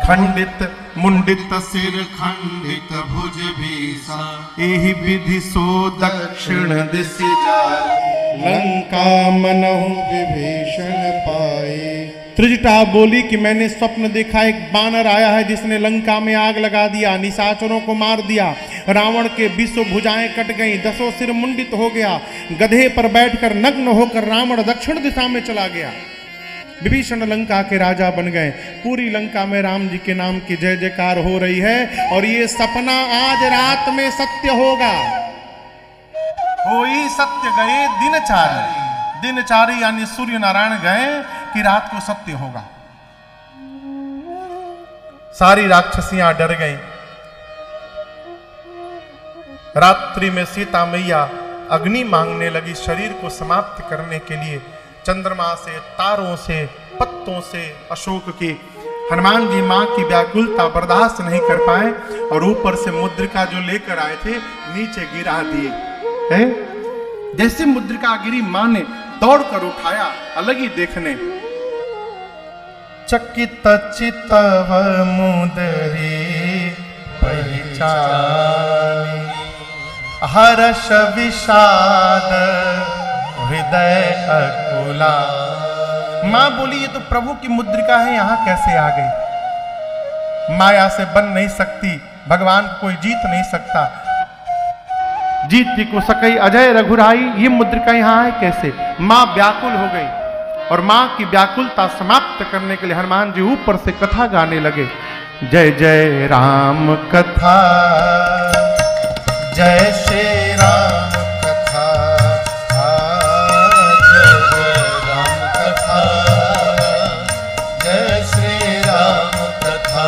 खंडित मुंडित सिर खंडित भुज भीसा, एहि विधि सो दक्षिण दिश जाए, लंका मनहु विभीषण पाए। त्रिजटा बोली कि मैंने स्वप्न देखा, एक बानर आया है जिसने लंका में आग लगा दिया, निशाचरों को मार दिया, रावण के 20 भुजाएं कट गईं, 10 सिर मुंडित हो गया, गधे पर बैठकर नग्न होकर रावण दक्षिण दिशा में चला गया। विभीषण लंका के राजा बन गए। पूरी लंका में राम जी के नाम की जय जयकार हो रही है। और ये सपना आज रात में सत्य होगा। होई सत्य गए दिनचारी, दिनचारी यानी सूर्य नारायण गए कि रात को सत्य होगा। सारी राक्षसियां डर गईं। रात्रि में सीता मैया अग्नि मांगने लगी शरीर को समाप्त करने के लिए। चंद्रमा से, तारों से, पत्तों से, अशोक की हनुमान जी माँ की व्याकुलता बर्दाश्त नहीं कर पाए और ऊपर से मुद्रिका जो लेकर आए थे नीचे गिरा दिए। है जैसे मुद्रिका गिरी, माँ ने दौड़कर उठाया, अलग ही देखने। चकित चितव मुदरी पहचानी, हर्ष विषाद हृदय अकुला। मां बोली ये तो प्रभु की मुद्रिका है, यहां कैसे आ गई? माया से बन नहीं सकती, भगवान को कोई जीत नहीं सकता। जीत को सकई अजय रघुराई, ये मुद्रिका यहां है कैसे? मां व्याकुल हो गई और मां की व्याकुलता समाप्त करने के लिए हनुमान जी ऊपर से कथा गाने लगे। जय जय राम कथा, जय श्री राम कथा, जय जय राम कथा, जय श्री राम कथा।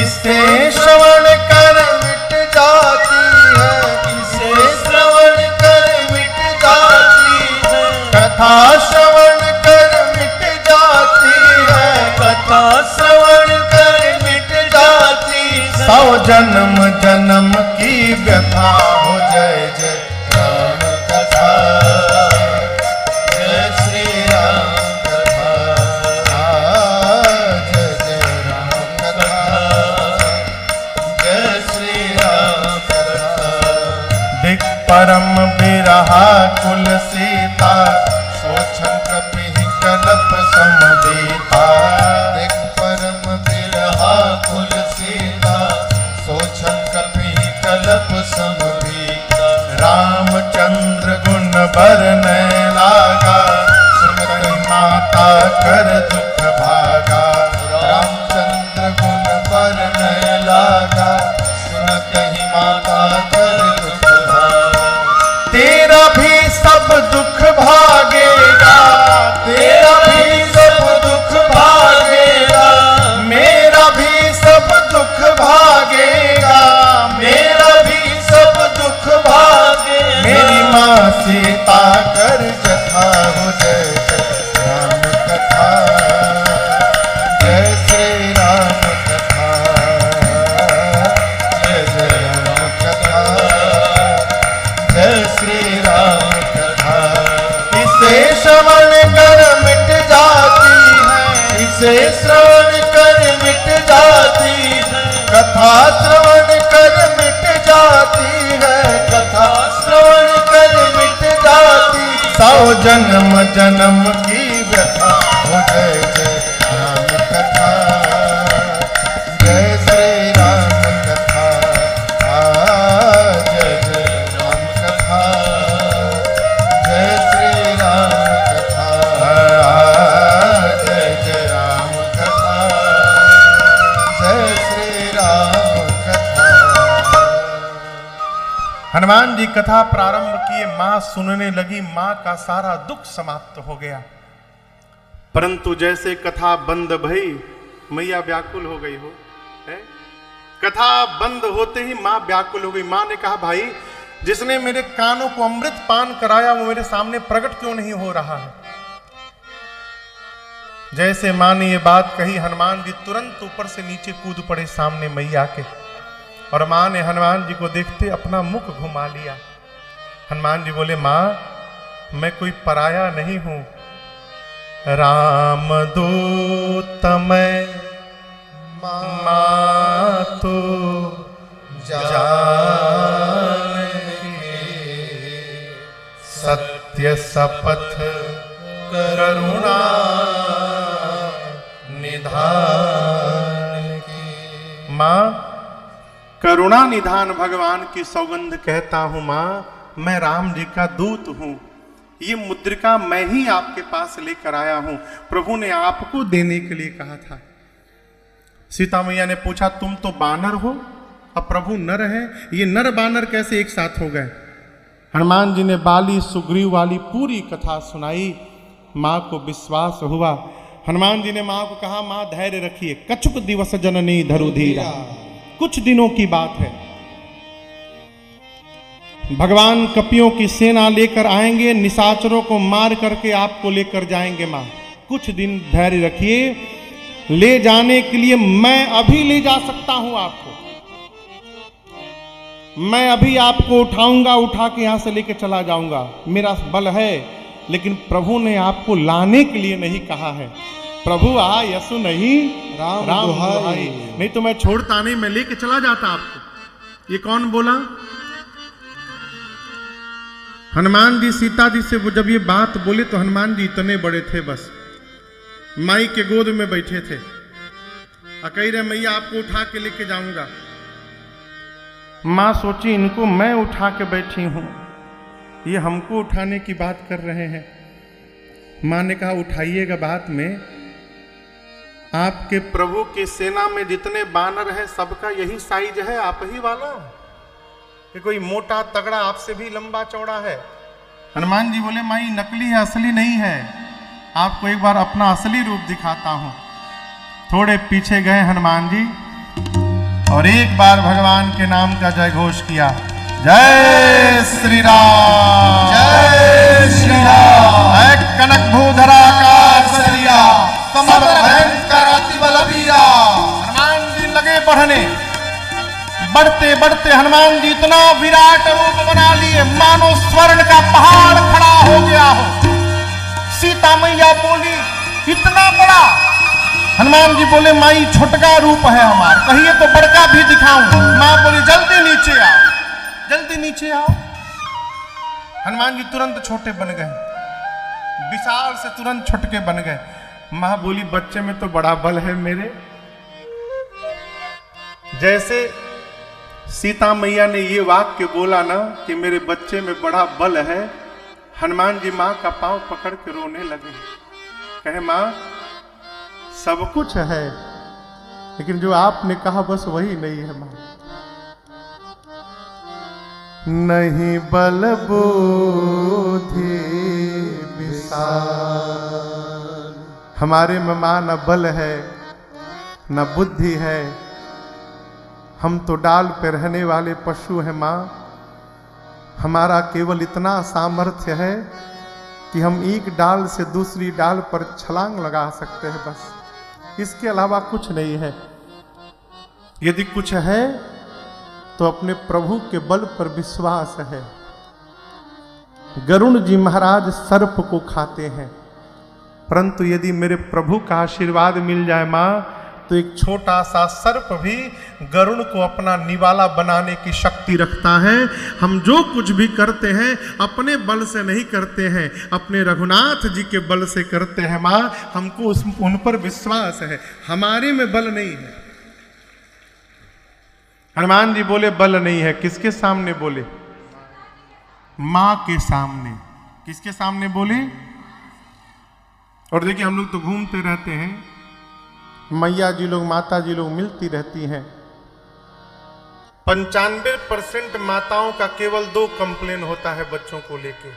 इसे श्रवण कर मिट जाती है, इसे श्रवण कर मिट जाती है, कथा श्रवण कर मिट जाती है, कथा श्रवण कर मिट जाती है। सौ जन्म जन्म की व्यथा हो, जय जय राम कथा, जय श्री राम कथा, जय जय राम कथा, जय श्री राम कथा। दिक परम बिरहा कुल सीता, सोचन कपि कलप समदीता। दिक परम बिरहा कुल सीता, सोचन कपि कलप समदीता। रामचंद्र गुण बरनै लागा, सुनहि माता कर दुख भागा। रामचंद्र गुण बरनै लागा, सुनहि माता कर दुख भागा। तेरा भी सब दुख भागेगा, तेरा भी सब दुख भागेगा, मेरा भी सब दुख भागेगा, मेरा भी सब दुख भागेगा। मेरी माँ सीता कर जथा हो, जय जय राम कथा, जय श्री राम कथा, जय जय राम कथा, जय श्री राम कथा। इसे श्रवण कर मिट जाती है, इसे श्रवण कर मिट जाती है, कथा श्रवण कर मिट जाती है, कथा श्रवण कर मिट जाती। सौ जन्म जन्म की व्यथा हो, जय जय राम कथा, जय श्री राम कथा, जय जय राम कथा, जय श्री राम कथा, जय जय राम कथा, जय श्री राम कथा। हनुमान जी कथा प्रारंभ किए, मां सुनने लगी, मां का सारा दुख समाप्त हो गया। परंतु जैसे कथा बंद भई, मैया व्याकुल हो गई हो। है? कथा बंद होते ही मां व्याकुल हो गई। मां ने कहा भाई जिसने मेरे कानों को अमृत पान कराया वो मेरे सामने प्रकट क्यों नहीं हो रहा है? जैसे मां ने ये बात कही, हनुमान जी तुरंत ऊपर से नीचे कूद पड़े सामने मैया के, और मां ने हनुमान जी को देखते अपना मुख घुमा लिया। हनुमान जी बोले मां मैं कोई पराया नहीं हूं, राम दूत मैं मां तो जाने, सत्य शपथ करुणा निधान की। मां करुणा निधान भगवान की सौगंध कहता हूं मां, मैं राम जी का दूत हूं। ये मुद्रिका मैं ही आपके पास लेकर आया हूं, प्रभु ने आपको देने के लिए कहा था। सीता मैया ने पूछा तुम तो बानर हो, अब प्रभु नर है, ये नर बानर कैसे एक साथ हो गए? हनुमान जी ने बाली सुग्रीव वाली पूरी कथा सुनाई। माँ को विश्वास हुआ। हनुमान जी ने माँ को कहा माँ धैर्य रखिए, कछुक दिवस जननी धरु धीरा, कुछ दिनों की बात है, भगवान कपियों की सेना लेकर आएंगे, निशाचरों को मार करके आपको लेकर जाएंगे। माँ कुछ दिन धैर्य रखिए। ले जाने के लिए मैं अभी ले जा सकता हूं आपको, मैं अभी आपको उठाऊंगा, उठा के यहां से लेके चला जाऊंगा, मेरा बल है। लेकिन प्रभु ने आपको लाने के लिए नहीं कहा है। प्रभु आ यसु नहीं राम दुहाई, नहीं तो मैं छोड़ता नहीं, मैं लेके चला जाता आपको। ये कौन बोला? हनुमान जी सीता जी से वो जब ये बात बोले तो हनुमान जी इतने बड़े थे, बस माई के गोद में बैठे थे। कह रहे मैया आपको उठा के लेके जाऊंगा। माँ सोची इनको मैं उठा के बैठी हूं, ये हमको उठाने की बात कर रहे हैं। माँ ने कहा उठाइएगा, बात में आपके प्रभु के सेना में जितने बानर हैं सबका यही साइज है, आप ही वाला, कि कोई मोटा तगड़ा आपसे भी लंबा चौड़ा है? हनुमान जी बोले माई नकली है, असली नहीं है, आपको एक बार अपना असली रूप दिखाता हूं। थोड़े पीछे गए हनुमान जी और एक बार भगवान के नाम का जय घोष किया, जय श्री राम, जय श्री राम। कनक भूधरा का सरिया कमल भयंकर अति बलबीरा। हनुमान जी लगे बढ़ने, बढ़ते बढ़ते हनुमान जी इतना विराट रूप बना लिए मानो स्वर्ण का पहाड़ खड़ा हो गया हो। सीता मैया बोली इतना बड़ा? हनुमान जी बोले माई छोटका रूप है हमारा, कहिए तो बड़का भी दिखाऊं। माँ बोली जल्दी नीचे आओ, जल्दी नीचे आओ। हनुमान जी तुरंत छोटे बन गए, विशाल से तुरंत छोटके बन गए। माँ बोली बच्चे में तो बड़ा बल है मेरे। जैसे सीता मैया ने ये वाक्य बोला ना कि मेरे बच्चे में बड़ा बल है, हनुमान जी माँ का पांव पकड़ के रोने लगे। कहे माँ सब कुछ है, लेकिन जो आपने कहा बस वही नहीं है माँ। नहीं बल बुद्धि विशाल, हमारे में माँ न बल है न बुद्धि है, हम तो डाल पे रहने वाले पशु हैं माँ। हमारा केवल इतना सामर्थ्य है कि हम एक डाल से दूसरी डाल पर छलांग लगा सकते हैं, बस इसके अलावा कुछ नहीं है। यदि कुछ है तो अपने प्रभु के बल पर विश्वास है। गरुण जी महाराज सर्प को खाते हैं, परंतु यदि मेरे प्रभु का आशीर्वाद मिल जाए माँ तो एक छोटा सा सर्प भी गरुड़ को अपना निवाला बनाने की शक्ति रखता है। हम जो कुछ भी करते हैं अपने बल से नहीं करते हैं, अपने रघुनाथ जी के बल से करते हैं माँ। हमको उन पर विश्वास है, हमारे में बल नहीं है। हनुमान जी बोले बल नहीं है, किसके सामने बोले? माँ के सामने। किसके सामने बोले? और देखिए हम लोग तो घूमते रहते हैं, मैया जी लोग माता जी लोग मिलती रहती हैं। 95% माताओं का केवल 2 कंप्लेन होता है बच्चों को लेके,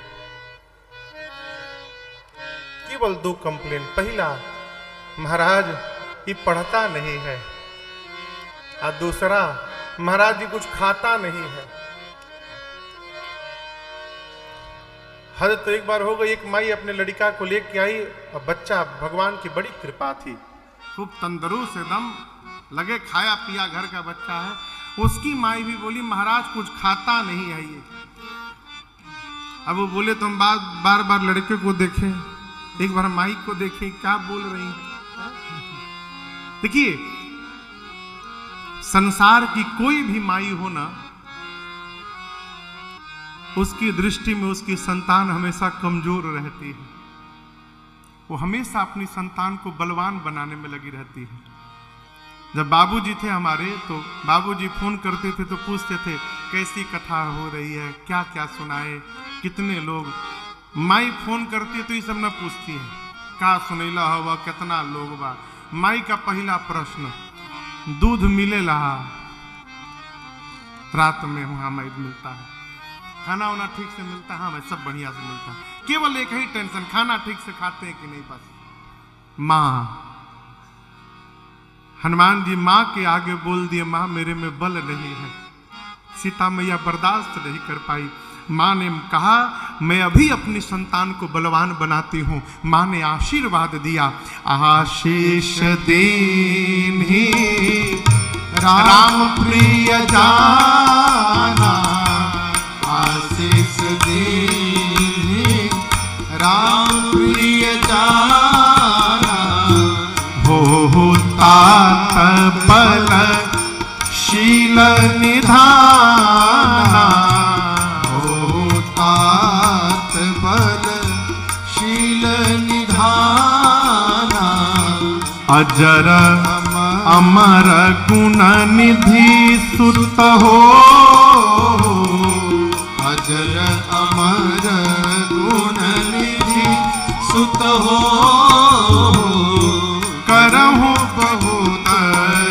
केवल 2 कंप्लेन। पहला, महाराज ये पढ़ता नहीं है, और दूसरा, महाराज जी कुछ खाता नहीं है। हद तो एक बार हो गई, एक माई अपने लड़का को लेके आई और बच्चा भगवान की बड़ी कृपा थी, खूब तंदुरुस्त एकदम लगे, खाया पिया, घर का बच्चा है। उसकी माई भी बोली महाराज कुछ खाता नहीं है ये। अब वो बोले तो हम बार बार लड़के को देखें, एक बार माई को देखें क्या बोल रही है। देखिए संसार की कोई भी माई हो ना, उसकी दृष्टि में उसकी संतान हमेशा कमजोर रहती है। वो हमेशा अपनी संतान को बलवान बनाने में लगी रहती है। जब बाबूजी थे हमारे तो बाबूजी फोन करते थे तो पूछते थे कैसी कथा हो रही है, क्या क्या सुनाए, कितने लोग। माई फोन करती है तो ये सब न पूछती है का सुनैला होगा, कितना लोग बा। माई का पहला प्रश्न दूध मिले लहा, रात में वहां माई मिलता है, खाना वाना ठीक से मिलता है, हाँ भाई सब बढ़िया से मिलता है। केवल एक ही टेंशन, खाना ठीक से खाते हैं कि नहीं, बस। माँ, हनुमान जी माँ के आगे बोल दिए माँ मेरे में बल नहीं है। सीता मैया बर्दाश्त नहीं कर पाई। माँ ने कहा मैं अभी अपनी संतान को बलवान बनाती हूँ। माँ ने आशीर्वाद दिया, आशीष दीन्ही राम प्रिय जाना, आशीष दीन्ही राम प्रिय जाना, हो तात बल शील निधाना, हो तात बल शील निधाना, अजर अमर गुण निधि सुत हो, अजर अमर गुण निधि सुत हो, करहु बहुत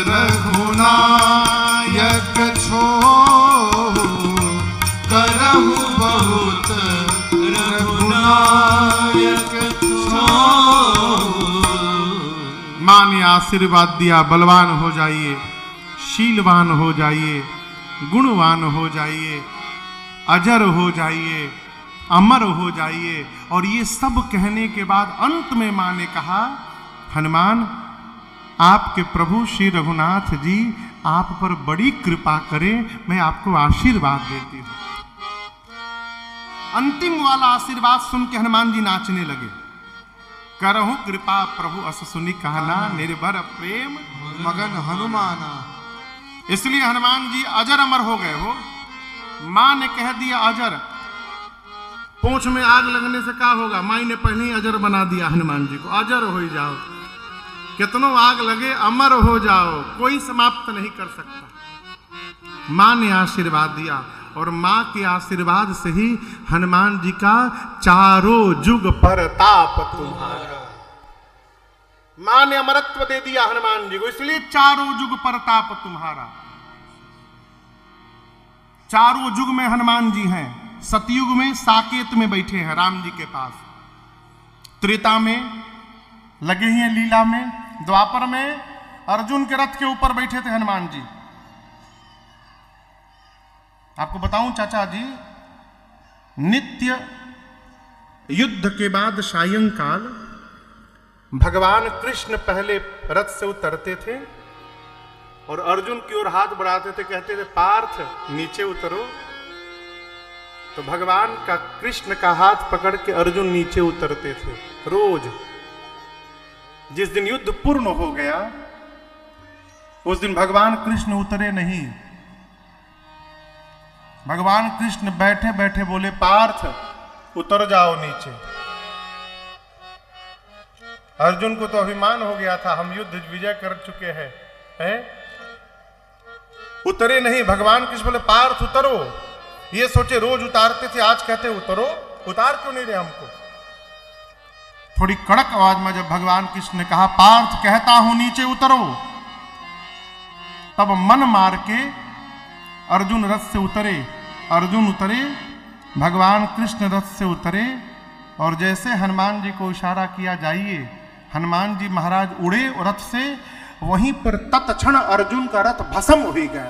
रघुनायक छो, करहु बहुत रघुनायक छो। माँ ने आशीर्वाद दिया, बलवान हो जाइए, शीलवान हो जाइए, गुणवान हो जाइए, अजर हो जाइए, अमर हो जाइए। और ये सब कहने के बाद अंत में माँ ने कहा, हनुमान आपके प्रभु श्री रघुनाथ जी आप पर बड़ी कृपा करें, मैं आपको आशीर्वाद देती हूँ। अंतिम वाला आशीर्वाद सुन के हनुमान जी नाचने लगे। करहु कृपा प्रभु अस सुनि कहना, निर्भर प्रेम मगन हनुमाना। इसलिए हनुमान जी अजर अमर हो गए हो। माँ ने कह दिया अजर, पूंछ में आग लगने से क्या होगा, माई ने पहले ही अजर बना दिया हनुमान जी को, अजर हो जाओ, कितनों आग लगे अमर हो जाओ, कोई समाप्त नहीं कर सकता। माँ ने आशीर्वाद दिया और माँ के आशीर्वाद से ही हनुमान जी का चारों जुग परताप तुम्हारा। माँ ने अमरत्व दे दिया हनुमान जी को, इसलिए चारों जुग परताप तुम्हारा। चारों जुग में हनुमान जी हैं। सतयुग में साकेत में बैठे हैं राम जी के पास, त्रेता में लगे ही हैं लीला में, द्वापर में अर्जुन के रथ के ऊपर बैठे थे हनुमान जी। आपको बताऊं चाचा जी, नित्य युद्ध के बाद सायंकाल भगवान कृष्ण पहले रथ से उतरते थे और अर्जुन की ओर हाथ बढ़ाते थे, कहते थे पार्थ नीचे उतरो। तो भगवान का कृष्ण का हाथ पकड़ के अर्जुन नीचे उतरते थे रोज। जिस दिन युद्ध पूर्ण हो गया उस दिन भगवान कृष्ण उतरे नहीं। भगवान कृष्ण बैठे बैठे बोले पार्थ उतर जाओ नीचे। अर्जुन को तो अभिमान हो गया था, हम युद्ध विजय कर चुके हैं, उतरे नहीं। भगवान कृष्ण बोले पार्थ उतरो। ये सोचे रोज उतारते थे, आज कहते उतरो, उतार क्यों नहीं रहे हमको। थोड़ी कड़क आवाज में जब भगवान कृष्ण ने कहा पार्थ कहता हूं नीचे उतरो, तब मन मार के अर्जुन रथ से उतरे। अर्जुन उतरे, भगवान कृष्ण रथ से उतरे और जैसे हनुमान जी को इशारा किया जाइए, हनुमान जी महाराज उड़े रथ से। वहीं पर तत्क्षण अर्जुन का रथ भस्म हो गया,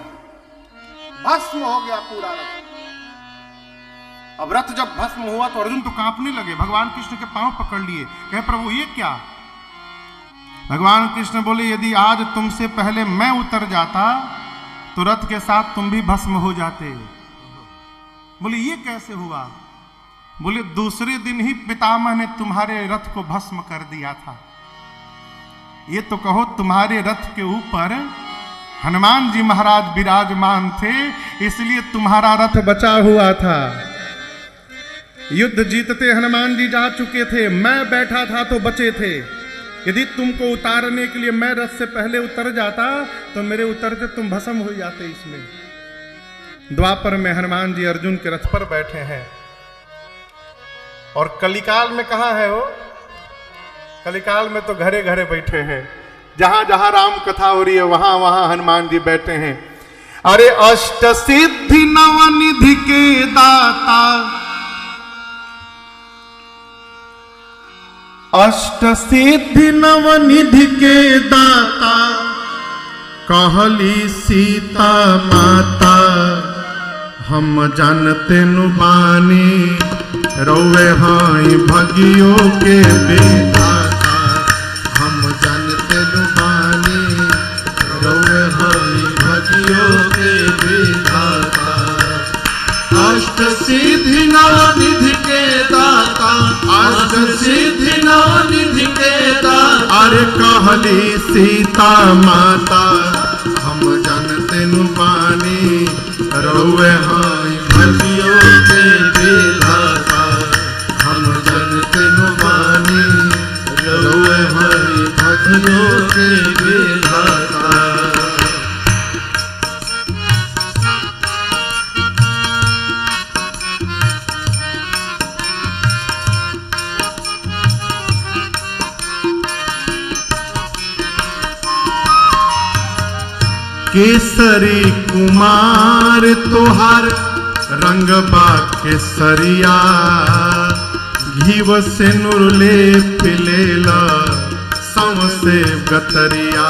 भस्म हो गया पूरा रथ। अब रथ जब भस्म हुआ तो अर्जुन तो कांपने लगे, भगवान कृष्ण के पांव पकड़ लिए, कहे प्रभु ये क्या। भगवान कृष्ण बोले यदि आज तुमसे पहले मैं उतर जाता तो रथ के साथ तुम भी भस्म हो जाते। बोले ये कैसे हुआ। बोले दूसरे दिन ही पितामह ने तुम्हारे रथ को भस्म कर दिया था। ये तो कहो तुम्हारे रथ के ऊपर हनुमान जी महाराज विराजमान थे, इसलिए तुम्हारा रथ बचा हुआ था। युद्ध जीतते हनुमान जी जा चुके थे, मैं बैठा था तो बचे थे। यदि तुमको उतारने के लिए मैं रथ से पहले उतर जाता तो मेरे उतरते तुम भस्म हो जाते। इसमें द्वापर में हनुमान जी अर्जुन के रथ पर बैठे हैं। और कलिकाल में कहाँ है वो, कलिकाल में तो घरे घरे बैठे हैं। जहां जहां राम कथा हो रही है वहां वहां हनुमान जी बैठे हैं। अरे अष्ट सिद्धि नवनिधि के दाता, अष्ट सिद्धि नवनिधि के दाता, कहली सीता माता हम जानते नु बानी रौवे हाई भगियो के बेदाता। हम जानते नु बानी रौवे हाई भगियो के बेदाता। अष्ट सिद्धि नवनिधि के दाता, अष्ट सिद्धि नवनिधि के दाता। अरे कहली सीता माता हम जानते नु बानी रौवे हाई भगियो के बेदाता। हम जानते नु बानी रौवे हाई भगियो के बेदाता। केसरी कुमार तोहार रंग बा केसरिया। घीव से नूर ले पिलेला सौसे गतरिया।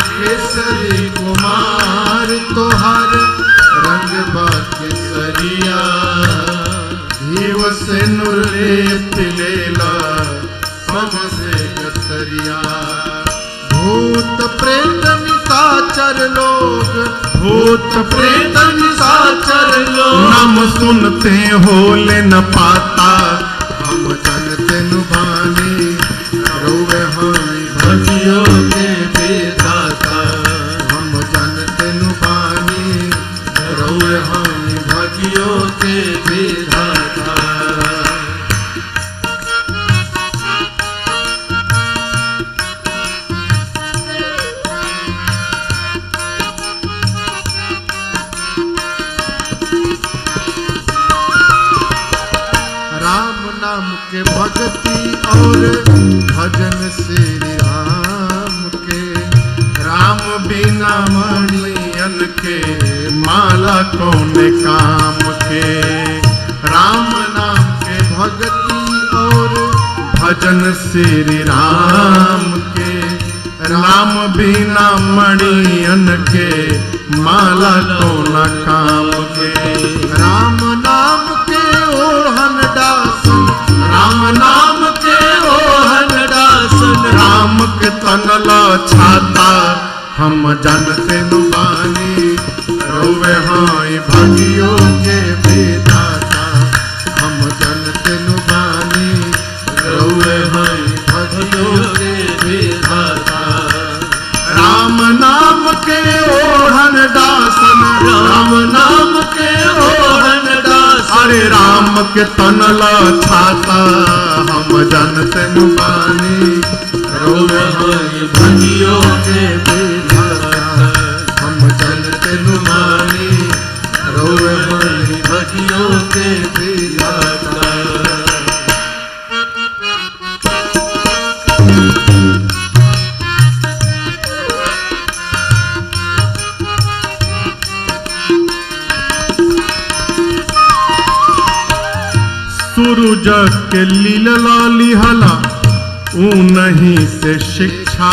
केसरी कुमार तोहार रंग बा केसरिया। घीव से नूर ले पिलेला सौसे गतरिया। भूत प्रेत निशाचर लोग, भूत प्रेत निशाचर लोग नाम सुनते होले न पाता। हम जानते नु बानी रौवे हाई भगियो के बेदाता। हम जानते नु बानी रौवे हाई भगियो के बेदाता। राम के भक्ति और भजन श्री राम के। राम बिना मणियन के माला कौन काम के। राम नाम के भक्ति और भजन श्री राम के। राम बिना मणियन के माला कौन काम के। राम नाम के ओढ़न दासन, राम नाम के ओढ़न दासन। राम के तनला छाता हम जानते नु बानी रौवे हाई भगियो के बेदाता। हम जानते नु बानी रौवे हाई भगियो के बेदाता। राम नाम के ओढ़न दासन, राम नाम के ओढ़न दासन। अरे राम के तनला छाता हम जानते नु बानी रौवे हाई भगियो के बेदाता। हम जानते नु बानी रौवे हाई भगियो के बेदाता। सूरज के लीला लिहला नहीं से शिक्षा।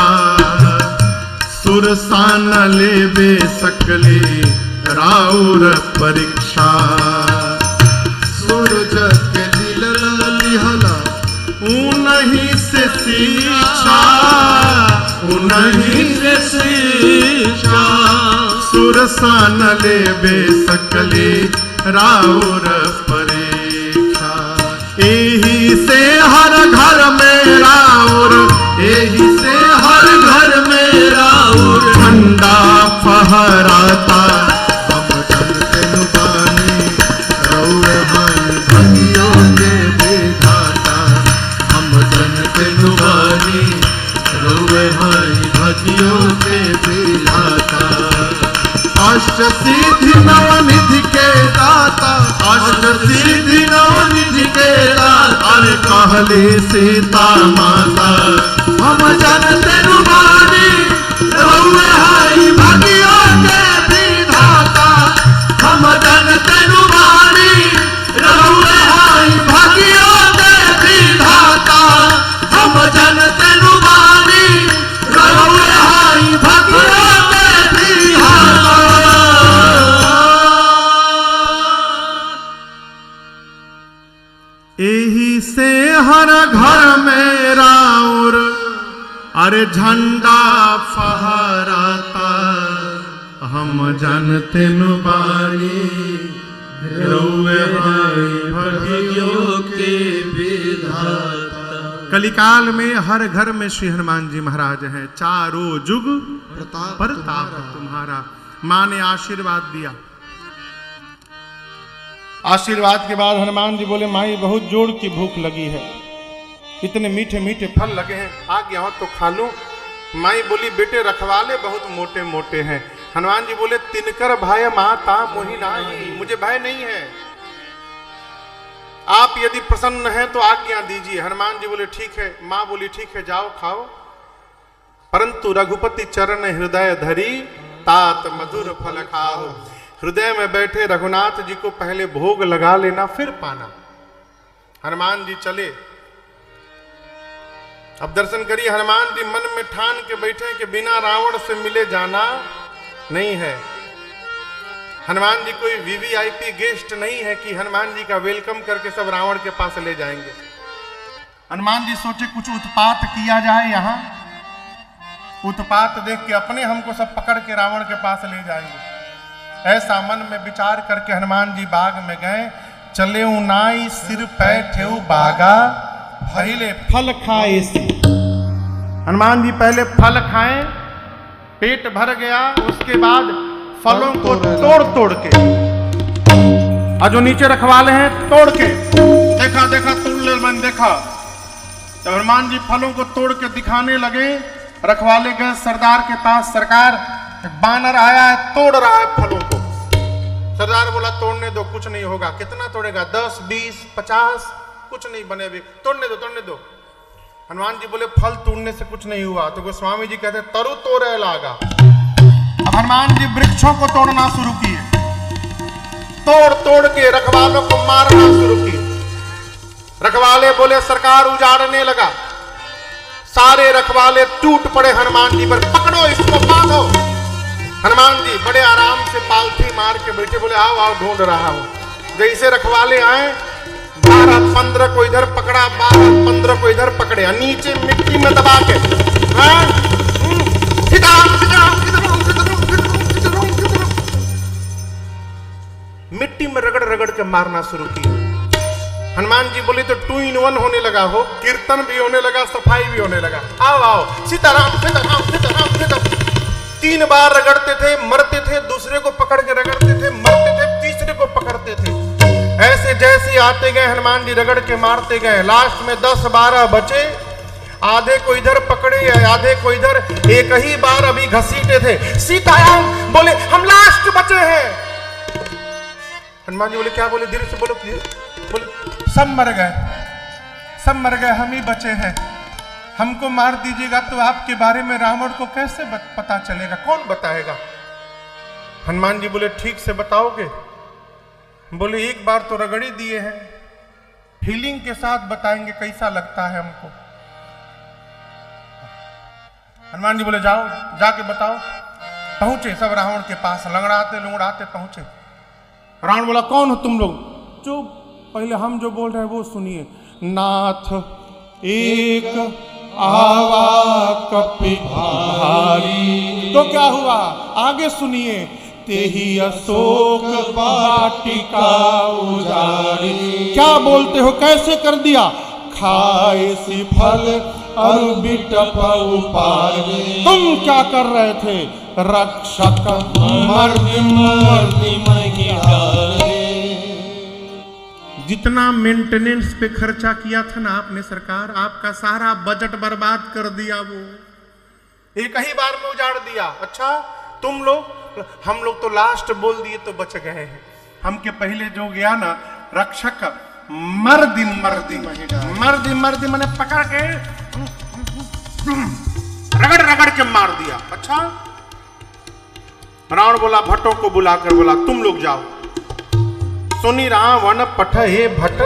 सुरसान लेबे सकले राउर परीक्षा। सूरज के लीला लिहला नहीं से शिक्षा। नहीं से शिक्षा। सुरसान लेबे सकले राउर परीक्षा। एही से हर घर में राउर, एही से हर घर में राउर झंडा फहराता। हम जानते नु बानी रौवे हाई भगियो के बेदाता। हम जानते नु बानी रौवे हाई भगियो के बेदाता। अष्ट सिद्धि नवनिधि के दाता, अष्ट सिद्धि नवनिधि के दाता। अरे कहली सीता माता हम जानते नु बानी रौवे हाई भगियो के बेदाता। हम जानते नु बानी रौवे हाई भगियो के बेदाता। हम जानते नु बानी रौवे हाई भगियो के बेदाता। एही से हर घर में राउर अरे झंडा फहराता, हम जानते न बानी रउए भाइयों के विधाता। कलिकाल में हर घर में श्री हनुमान जी महाराज हैं, चारों जुग प्रताप तुम्हारा। माँ ने आशीर्वाद दिया। आशीर्वाद के बाद हनुमान जी बोले माई बहुत जोर की भूख लगी है, इतने मीठे मीठे फल लगे हैं, आ गया हो तो खा लूं। माई बोली बेटे रखवाले बहुत मोटे मोटे हैं। हनुमान जी बोले तिनकर भय माता मोहि नाही, मुझे भय नहीं है, आप यदि प्रसन्न हैं तो आज्ञा दीजिए। हनुमान जी बोले ठीक है। माँ बोली ठीक है जाओ खाओ, परंतु रघुपति चरण हृदय धरी तात मधुर फल खाओ। हृदय में बैठे रघुनाथ जी को पहले भोग लगा लेना फिर पाना। हनुमान जी चले। अब दर्शन करिए, हनुमान जी मन में ठान के बैठे कि बिना रावण से मिले जाना नहीं है। हनुमान जी कोई वीवीआईपी गेस्ट नहीं है कि हनुमान जी का वेलकम करके सब रावण के पास ले जाएंगे। हनुमान जी सोचे कुछ उत्पात किया जाए, यहाँ उत्पात देख के अपने हमको सब पकड़ के रावण के पास ले जाएंगे। ऐसा मन में विचार करके हनुमान जी बाग में गए। चले नाई सिर पैठे बागा पहले फल खाए से। हनुमान जी पहले फल खाएं, पेट भर गया, उसके बाद फलों को तोड़ तोड़ के, और जो नीचे रखवाले हैं तोड़ के, देखा देखा तोड़ ले मन देखा। जब हनुमान जी फलों को तोड़ के दिखाने लगे, रखवाले गए सरदार के पास, सरकार बानर आया है तोड़ रहा है फलों को। सरदार बोला तोड़ने दो, कुछ नहीं होगा। कितना तोड़ेगा? 10, 20, 50, कुछ नहीं बने अभी, तोड़ने दो तोड़ने दो। हनुमान जी बोले फल तोड़ने से कुछ नहीं हुआ। तो गोस्वामी जी कहते तरु तोड़े लागा। अब हनुमान जी वृक्षों को तोड़ना शुरू किए, तोड़ तोड़ के रखवालों को मारना शुरू किए। रखवाले बोले सरकार उजाड़ने लगा। सारे रखवाले टूट पड़े हनुमान जी पर, पकड़ो इसको बांधो। हनुमान जी बड़े आराम से पालथी मार के बैठे, बोले आओ आओ ढूंढ रहा हूं। जैसे रखवाले आए, 12-15 को इधर पकड़ा, 12-15 को इधर पकड़े, नीचे मिट्टी में दबा के मिट्टी में रगड़ रगड़ के मारना शुरू किया। हनुमान जी बोले तो 2 in 1 होने लगा हो, कीर्तन भी होने लगा, सफाई भी होने लगा। आओ आओ सीताराम सीताराम सीताराम सीताराम। 3 बार रगड़ते थे, मरते थे, दूसरे को पकड़ के रगड़ते थे, मरते थे, तीसरे को पकड़ते थे। ऐसे जैसे आते गए हनुमान जी रगड़ के मारते गए। लास्ट में 10-12 बचे, आधे को इधर पकड़े, आधे को इधर। एक ही बार अभी घसीटे थे, सीताराम बोले हम लास्ट बचे हैं। हनुमान जी बोले क्या बोले? धीरे से बोलो, बोले सब मर गए, सब मर गए, हम ही बचे हैं। हमको मार दीजिएगा तो आपके बारे में रावण को कैसे पता चलेगा? कौन बताएगा? हनुमान जी बोले ठीक से बताओगे? बोले एक बार तो रगड़ी दिए हैं, फीलिंग के साथ बताएंगे कैसा लगता है हमको। हनुमान जी बोले जाओ जाके बताओ। पहुंचे सब रावण के पास, लंगड़ाते लुंगड़ाते पहुंचे। रावण बोला कौन हो तुम लोग? चुप, पहले हम जो बोल रहे हैं वो सुनिए। नाथ एक आवा कपि भारी। तो क्या हुआ? आगे सुनिए। तेही अशोक वाटिका उजाड़ी। क्या बोलते हो? कैसे कर दिया? खाए सी फल और बिटप उपार। तुम क्या कर रहे थे? रक्षक मर्द जितना मेंटेनेंस पे खर्चा किया था ना आपने सरकार, आपका सारा बजट बर्बाद कर दिया। वो एक ही बार में उजाड़ दिया। अच्छा तुम लोग, हम लोग तो लास्ट बोल दिए तो बच गए हैं। हमके पहले जो गया ना रक्षक मर्दी मर्दी मर्दी मर्दी मैंने पकड़ के रगड़ रगड़ के मार दिया। अच्छा रावण बोला भट्टों को बुलाकर बोला तुम लोग जाओ। सुनी रावण पठ हे भट्ट।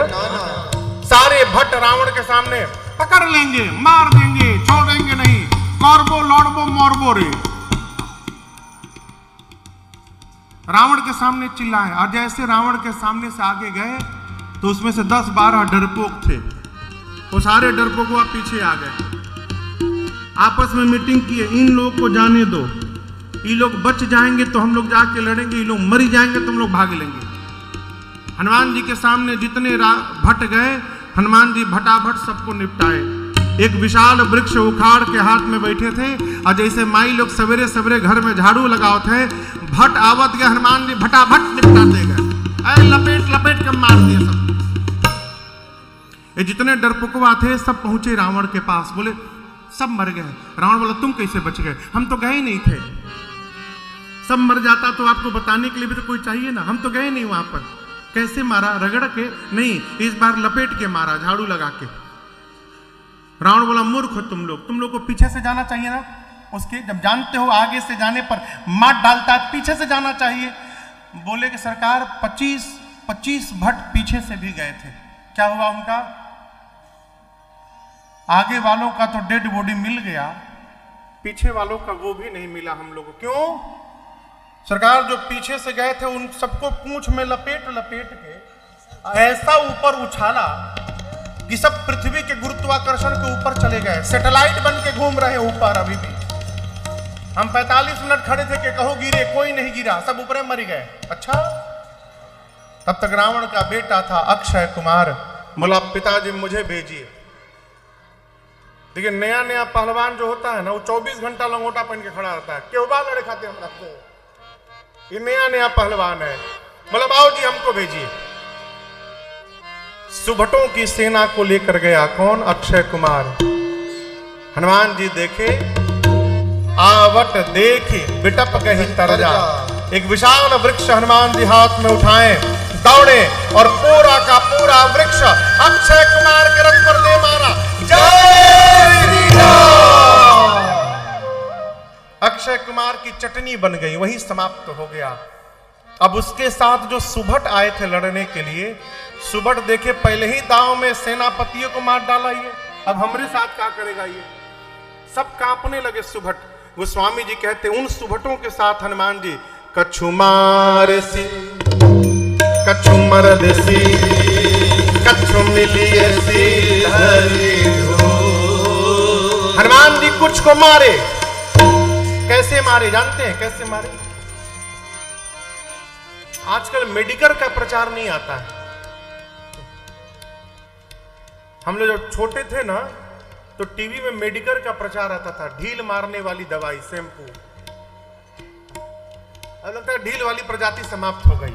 सारे भट्ट रावण के सामने पकड़ लेंगे, मार देंगे, छोड़ेंगे नहीं। कौरबो लौड़बो मोरबो रे। रावण के सामने चिल्लाए। और जैसे रावण के सामने से आगे गए, तो उसमें से 10-12 डरपोक थे। वो सारे डरपोक पीछे आ गए, आपस में मीटिंग किए, इन लोगों को जाने दो, ये लोग बच जाएंगे तो हम लोग जाके लड़ेंगे, ये लोग मर जाएंगे तो हम लोग भाग लेंगे। हनुमान जी के सामने जितने भट गए, हनुमान जी भटाभट सबको निपटाए। एक विशाल वृक्ष उखाड़ के हाथ में बैठे थे, और जैसे माई लोग सवेरे सवेरे घर में झाड़ू लगाओ थे, भट आवत गए, हनुमान जी भटाभट निपटाते गए, लपेट लपेट के मार दिए सब। ये जितने डरपोकवा थे सब पहुंचे रावण के पास, बोले सब मर गए। रावण बोला तुम कैसे बच गए? हम तो गए नहीं थे। सब मर जाता तो आपको बताने के लिए भी तो कोई चाहिए ना, हम तो गए नहीं वहां पर। कैसे मारा? रगड़ के? नहीं, इस बार लपेट के मारा, झाड़ू लगा के। रावण बोला मूर्ख हो तुम लोग को पीछे से जाना चाहिए ना, उसके जब जानते हो आगे से जाने पर मार डालता है, पीछे से जाना चाहिए। बोले कि सरकार 25 भट पीछे से भी गए थे, क्या हुआ उनका? आगे वालों का तो डेड बॉडी मिल गया, पीछे वालों का वो भी नहीं मिला हम लोगों को। क्यों? सरकार जो पीछे से गए थे उन सबको पूंछ में लपेट लपेट के ऐसा ऊपर उछाला कि सब पृथ्वी के गुरुत्वाकर्षण के ऊपर चले गए, सैटेलाइट बन के घूम रहे ऊपर। अभी भी हम 45 मिनट खड़े थे कि कहो गिरे, कोई नहीं गिरा, सब ऊपर मर गए। अच्छा, तब तक रावण का बेटा था अक्षय कुमार, बोला पिताजी मुझे भेजिए। देखिए नया नया पहलवान जो होता है ना, वो 24 घंटा लंगोटा पहन के खड़ा रहता है, क्यों बाल लड़े खाते हम रखते हैं। ये नया नया पहलवान है, बोला बाबू जी हमको भेजिए। सुभटों की सेना को लेकर गया कौन? अक्षय कुमार। हनुमान जी देखे, आवट देखी बिटप कहीं तरजा। एक विशाल वृक्ष हनुमान जी हाथ में उठाए, दौड़े और पूरा का पूरा वृक्ष अक्षय कुमार के रथ पर दे मारा। जय श्री राम। अक्षय कुमार की चटनी बन गई, वही समाप्त हो गया। अब उसके साथ जो सुभट आए थे लड़ने के लिए, सुभट देखे पहले ही दांव में सेनापतियों को मार डाला ये, अब हमारे साथ क्या करेगा ये? सब कांपने लगे सुभट। गोस्वामी जी कहते उन सुभटों के साथ हनुमान जी कछु मारसी कछु मरदसी कछु मिलियसी हनुमान जी कुछ को मारे। कैसे मारे जानते हैं? कैसे मारे? आजकल मेडिकल का प्रचार नहीं आता है। हम लोग जब छोटे थे ना तो टीवी में मेडिकल का प्रचार आता था, ढील मारने वाली दवाई शैम्पू। अब लगता है ढील वाली प्रजाति समाप्त हो गई,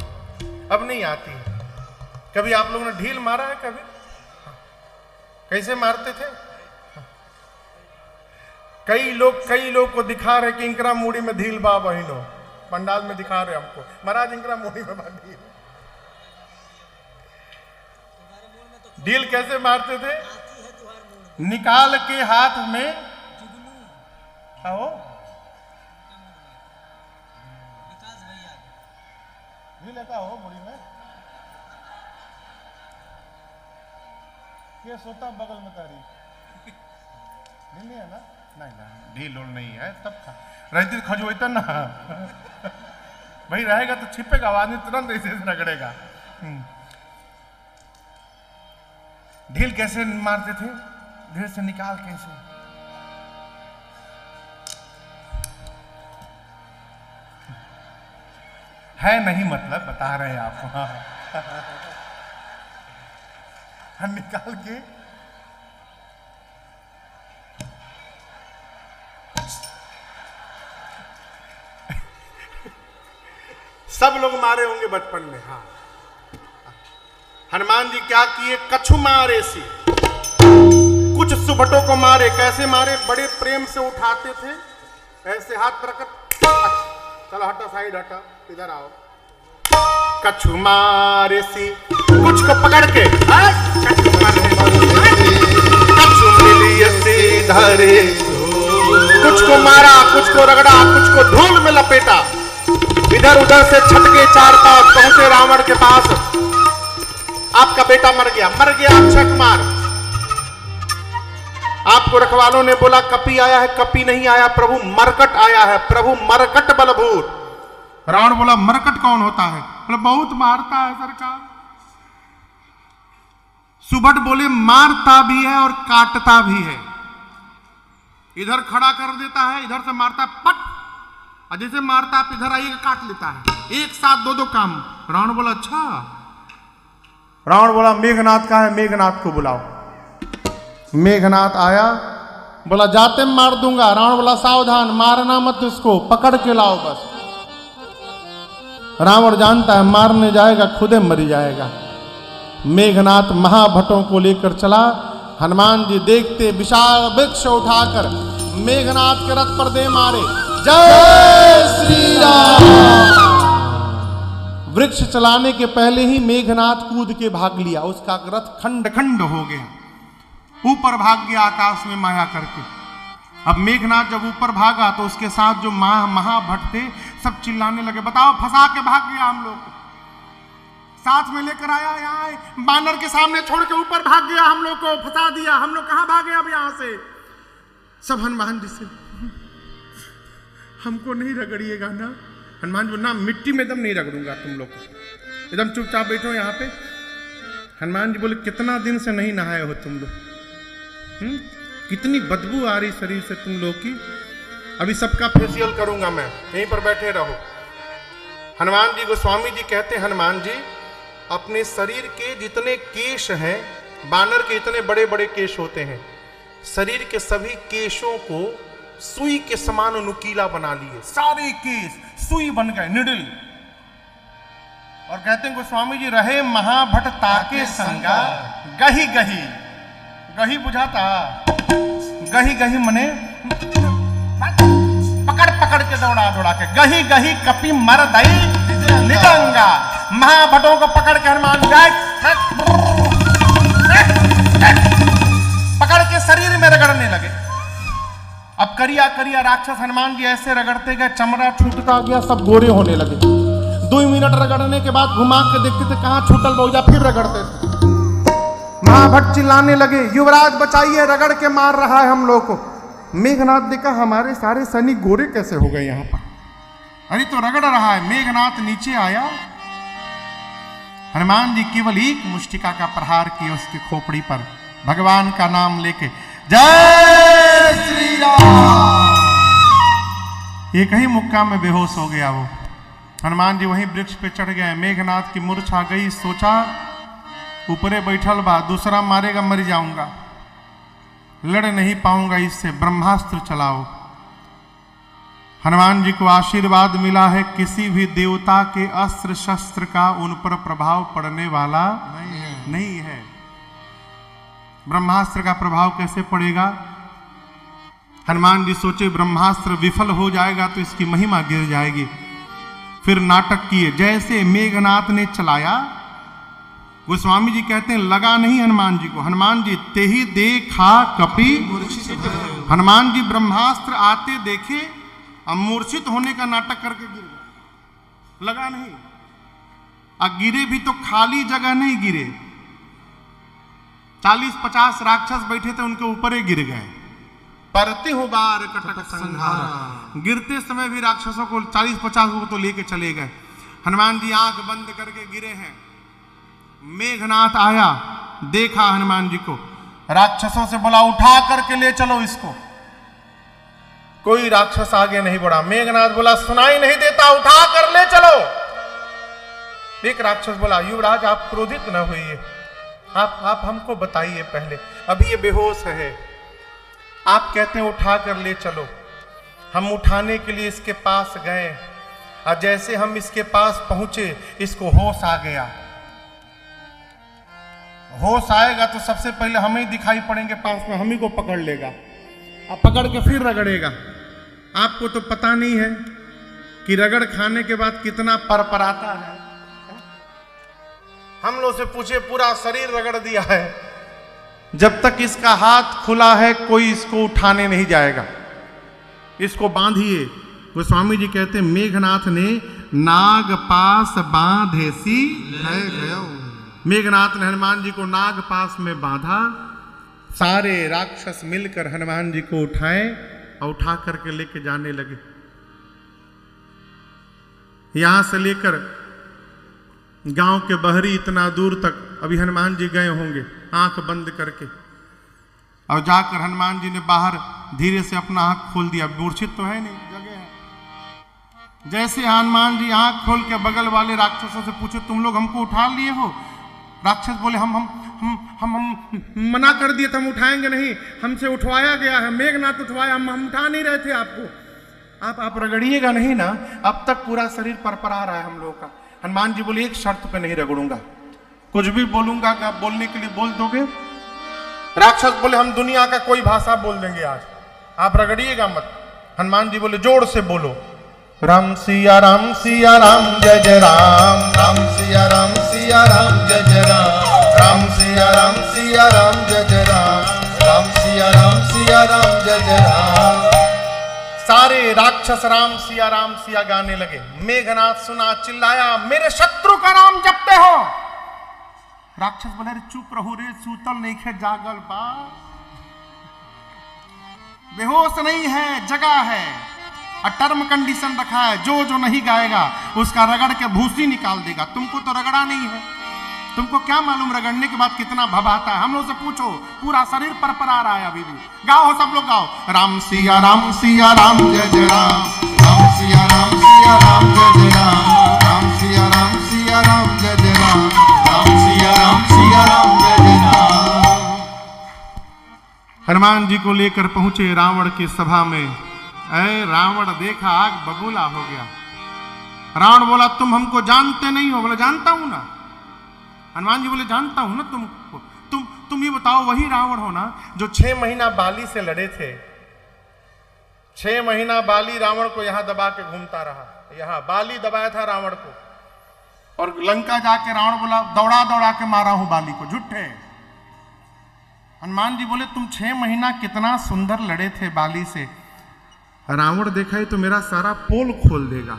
अब नहीं आती। कभी आप लोगों ने ढील मारा है? कभी? कैसे मारते थे? कई लोग को दिखा रहे कि इंकरा मूड़ी में ढील बा बहिनो, पंडाल में दिखा रहे हमको, महाराज इंकरा मूड़ी में बा ढील। ढील कैसे मारते थे? निकाल के हाथ में आओ ढील लगा हो मुड़ी में, ये सोता बगल में तारी ढील नहीं है ना? नहीं ढील नहीं है, तब रहती खजोता ना भाई, रहेगा तो छिपेगा, आदमी तुरंत ऐसे रगड़ेगा। ढील कैसे मारते थे? ढील से निकाल कैसे? है नहीं मतलब बता रहे हैं आपको। निकाल के सब लोग मारे होंगे बचपन में। हाँ, हनुमान जी क्या किए? कछु मारे सी, कुछ सुभटों को मारे। कैसे मारे? बड़े प्रेम से उठाते थे, ऐसे हाथ पर रखकर, चलो हटा, साइड हटा, इधर आओ। कछु मारे सी, कुछ को पकड़ के कछु मिलिए सी धरे, कुछ को मारा, कुछ को रगड़ा, कुछ को धूल में लपेटा। इधर उधर से छटके चार पांच, पहुंचे रावण के पास। आपका बेटा मर गया अक्षय कुमार। आपको रखवालों ने बोला कपी आया है, कपी नहीं आया, प्रभु मरकट आया है, प्रभु मरकट बलभूत। रावण बोला मरकट कौन होता है? बोला बहुत मारता है सरकार। सुभट बोले मारता भी है और काटता भी है। इधर खड़ा कर देता है, इधर से मारता है पट, और जैसे मारता आप इधर आइएगा काट लेता है, एक साथ दो काम। रावण बोला अच्छा। रावण बोला मेघनाथ का है, मेघनाथ को बुलाओ। मेघनाथ आया, बोला जाते मार दूंगा। रावण बोला सावधान, मारना मत उसको, पकड़ के लाओ बस। रावण जानता है मारने जाएगा खुदे मरी जाएगा। मेघनाथ महाभटों को लेकर चला। हनुमान जी देखते विशाल वृक्ष उठाकर मेघनाथ के रथ पर दे मारे। जय श्री राम। वृक्ष चलाने के पहले ही मेघनाथ कूद के भाग लिया, उसका रथ खंड खंड हो गया, ऊपर भाग गया आकाश में माया करके। अब मेघनाथ जब ऊपर भागा तो उसके साथ जो महाभट थे सब चिल्लाने लगे, बताओ फंसा के भाग गया हम लोग, साथ में लेकर आया, यहाँ बानर के सामने छोड़ के ऊपर भाग गया, हम लोग को फंसा दिया, हम लोग कहाँ भागे अब यहाँ से। सब हनुमान जी से, हमको नहीं रगड़िएगा ना। हनुमान जी ना, मिट्टी में एकदम नहीं रगड़ूंगा तुम लोग को, एकदम चुपचाप बैठो यहाँ पे। हनुमान जी बोले कितना दिन से नहीं नहाए हो तुम लोग, कितनी बदबू आ रही शरीर से तुम लोग की। अभी सबका फेशियल करूंगा मैं, यहीं पर बैठे रहो। हनुमान जी गोस्वामी जी कहते हैं, हनुमान जी अपने शरीर के जितने केश हैं, बानर के इतने बड़े बड़े केश होते हैं, शरीर के सभी केशों को सुई के समान नुकीला बना लिए, सारे केश सुई बन गए, निडल। और कहते हैं गोस्वामी जी रहे महाभट ताके संगा गही गही, गही बुझाता, गही गही मने पकड़ पकड़ के दौड़ा दौड़ा के, गही गही कपि मर दई निडंगा। महाभटों को पकड़ के हनुमान पकड़ के शरीर में रगड़ने लगे। अब करिया करिया राक्षस हनुमान जी ऐसे रगड़ते गए, चमड़ा छूटता गया, सब गोरे होने लगे। 2 मिनट रगड़ने के बाद घुमा के देखते थे कहां छूटल बहुजा, फिर रगड़ते थे। महाभट चिल्लाने लगे युवराज बचाइए, रगड़ के मार रहा है हम लोग को। मेघनाथ देखा हमारे सारे सैनिक गोरे कैसे हो गए यहाँ पर, अरे तो रगड़ रहा है। मेघनाथ नीचे आया, हनुमान जी केवल एक मुष्टिका का प्रहार किए उसकी खोपड़ी पर, भगवान का नाम लेके जय श्री राम। एक ही मुक्का में बेहोश हो गया वो। हनुमान जी वहीं वृक्ष पे चढ़ गए। मेघनाथ की मूर्छा गई, सोचा ऊपरे बैठल बा, दूसरा मारेगा मर जाऊंगा, लड़ नहीं पाऊंगा इससे, ब्रह्मास्त्र चलाओ। हनुमान जी को आशीर्वाद मिला है, किसी भी देवता के अस्त्र शस्त्र का उन पर प्रभाव पड़ने वाला नहीं है। ब्रह्मास्त्र का प्रभाव कैसे पड़ेगा? हनुमान जी सोचे ब्रह्मास्त्र विफल हो जाएगा तो इसकी महिमा गिर जाएगी। फिर नाटक किए, जैसे मेघनाथ ने चलाया, गोस्वामी जी कहते हैं लगा नहीं हनुमान जी को। हनुमान जी ते ही देखा कपि, हनुमान जी ब्रह्मास्त्र आते देखे, अब मूर्छित होने का नाटक करके गिर गए, लगा नहीं। अब गिरे भी तो खाली जगह नहीं गिरे, 40-50 राक्षस बैठे थे उनके ऊपर ही गिर गए। परते हो बार कटक संहार, गिरते समय भी राक्षसों को 40-50 को तो लेके चले गए। हनुमान जी आंख बंद करके गिरे हैं। मेघनाथ आया, देखा हनुमान जी को, राक्षसों से बोला उठा करके ले चलो इसको। कोई राक्षस आगे नहीं बढ़ा। मेघनाथ बोला सुनाई नहीं देता, उठा कर ले चलो। एक राक्षस बोला युवराज आप क्रोधित न होइए, आप हमको बताइए पहले, अभी ये बेहोश है, आप कहते हैं उठा कर ले चलो। हम उठाने के लिए इसके पास गए और जैसे हम इसके पास पहुंचे इसको होश आ गया। होश आएगा तो सबसे पहले हम ही दिखाई पड़ेंगे पास में, हम ही को पकड़ लेगा, अब पकड़ के फिर रगड़ेगा। आपको तो पता नहीं है कि रगड़ खाने के बाद कितना परपराता है। हम लोग से पूछे पूरा शरीर रगड़ दिया है, जब तक इसका हाथ खुला है कोई इसको उठाने नहीं जाएगा, इसको बांधिए। गोस्वामी जी कहते हैं मेघनाथ ने नाग पास बांधे सी है गया। मेघनाथ ने हनुमान जी को नाग पास में बांधा, सारे राक्षस मिलकर हनुमान जी को उठाए और उठा करके लेके जाने लगे। यहां से लेकर गांव के बहरी इतना दूर तक अभी हनुमान जी गए होंगे आंख बंद करके, और जाकर हनुमान जी ने बाहर धीरे से अपना आंख खोल दिया, मूर्छित तो है नहीं, जगह है। जैसे हनुमान जी आंख खोल के बगल वाले राक्षसों से पूछे, तुम लोग हमको उठा लिए हो? राक्षस बोले, हम मना कर दिए थे, हम उठाएंगे नहीं, हमसे उठवाया गया है, मेघनाथ उठवाया, हम उठा नहीं रहे थे आपको, आप रगड़िएगा नहीं ना। अब तक पूरा शरीर परपरा रहा है हम लोगों का। हनुमान जी बोले, एक शर्त पे नहीं रगड़ूंगा, कुछ भी बोलूंगा कि आप बोलने के लिए बोल दोगे? राक्षस बोले, हम दुनिया का कोई भाषा बोल देंगे आज, आप रगड़िएगा मत। हनुमान जी बोले, जोर से बोलो, राम सिया राम जय जय राम, राम सिया राम जय जय राम, राम सिया राम जय जय राम, राम सिया राम जय जय राम। सारे राक्षस राम सिया गाने लगे। मेघनाथ सुना, चिल्लाया, मेरे शत्रु का नाम जपते हो? राक्षस बोले, अरे चुप रहो रे, सूतल नहीं खे जागल बा, बेहोश नहीं है, जगा है, और टर्म कंडीशन रखा है, जो नहीं गाएगा उसका रगड़ के भूसी निकाल देगा। तुमको तो रगड़ा नहीं है, तुमको क्या मालूम रगड़ने के बाद कितना भभाता है। हम लोग से पूछो, पूरा शरीर परपरा रहा है अभी भी। गाओ, सब लोग गाओ, राम सिया राम जय जय राम, राम सिया राम जय जय राम, राम सिया राम जय जय राम, राम सिया राम जय जय राम। हनुमान जी को लेकर पहुंचे रावण की सभा में। ऐ रावण, देखा आग बबूला हो गया। रावण बोला, तुम हमको जानते नहीं हो? बोले, जानता हूं ना। हनुमान जी बोले, जानता हूं ना तुमको, तुम ये बताओ, वही रावण हो ना जो 6 महीना बाली से लड़े थे? 6 महीना बाली रावण को यहां दबा के घूमता रहा, यहां बाली दबाया था रावण को, और लंका जाके रावण बोला, दौड़ा के मारा हूं बाली को, झूठे। हनुमान जी बोले, तुम 6 महीना कितना सुंदर लड़े थे बाली से, रावण देखा ही तो मेरा सारा पोल खोल देगा।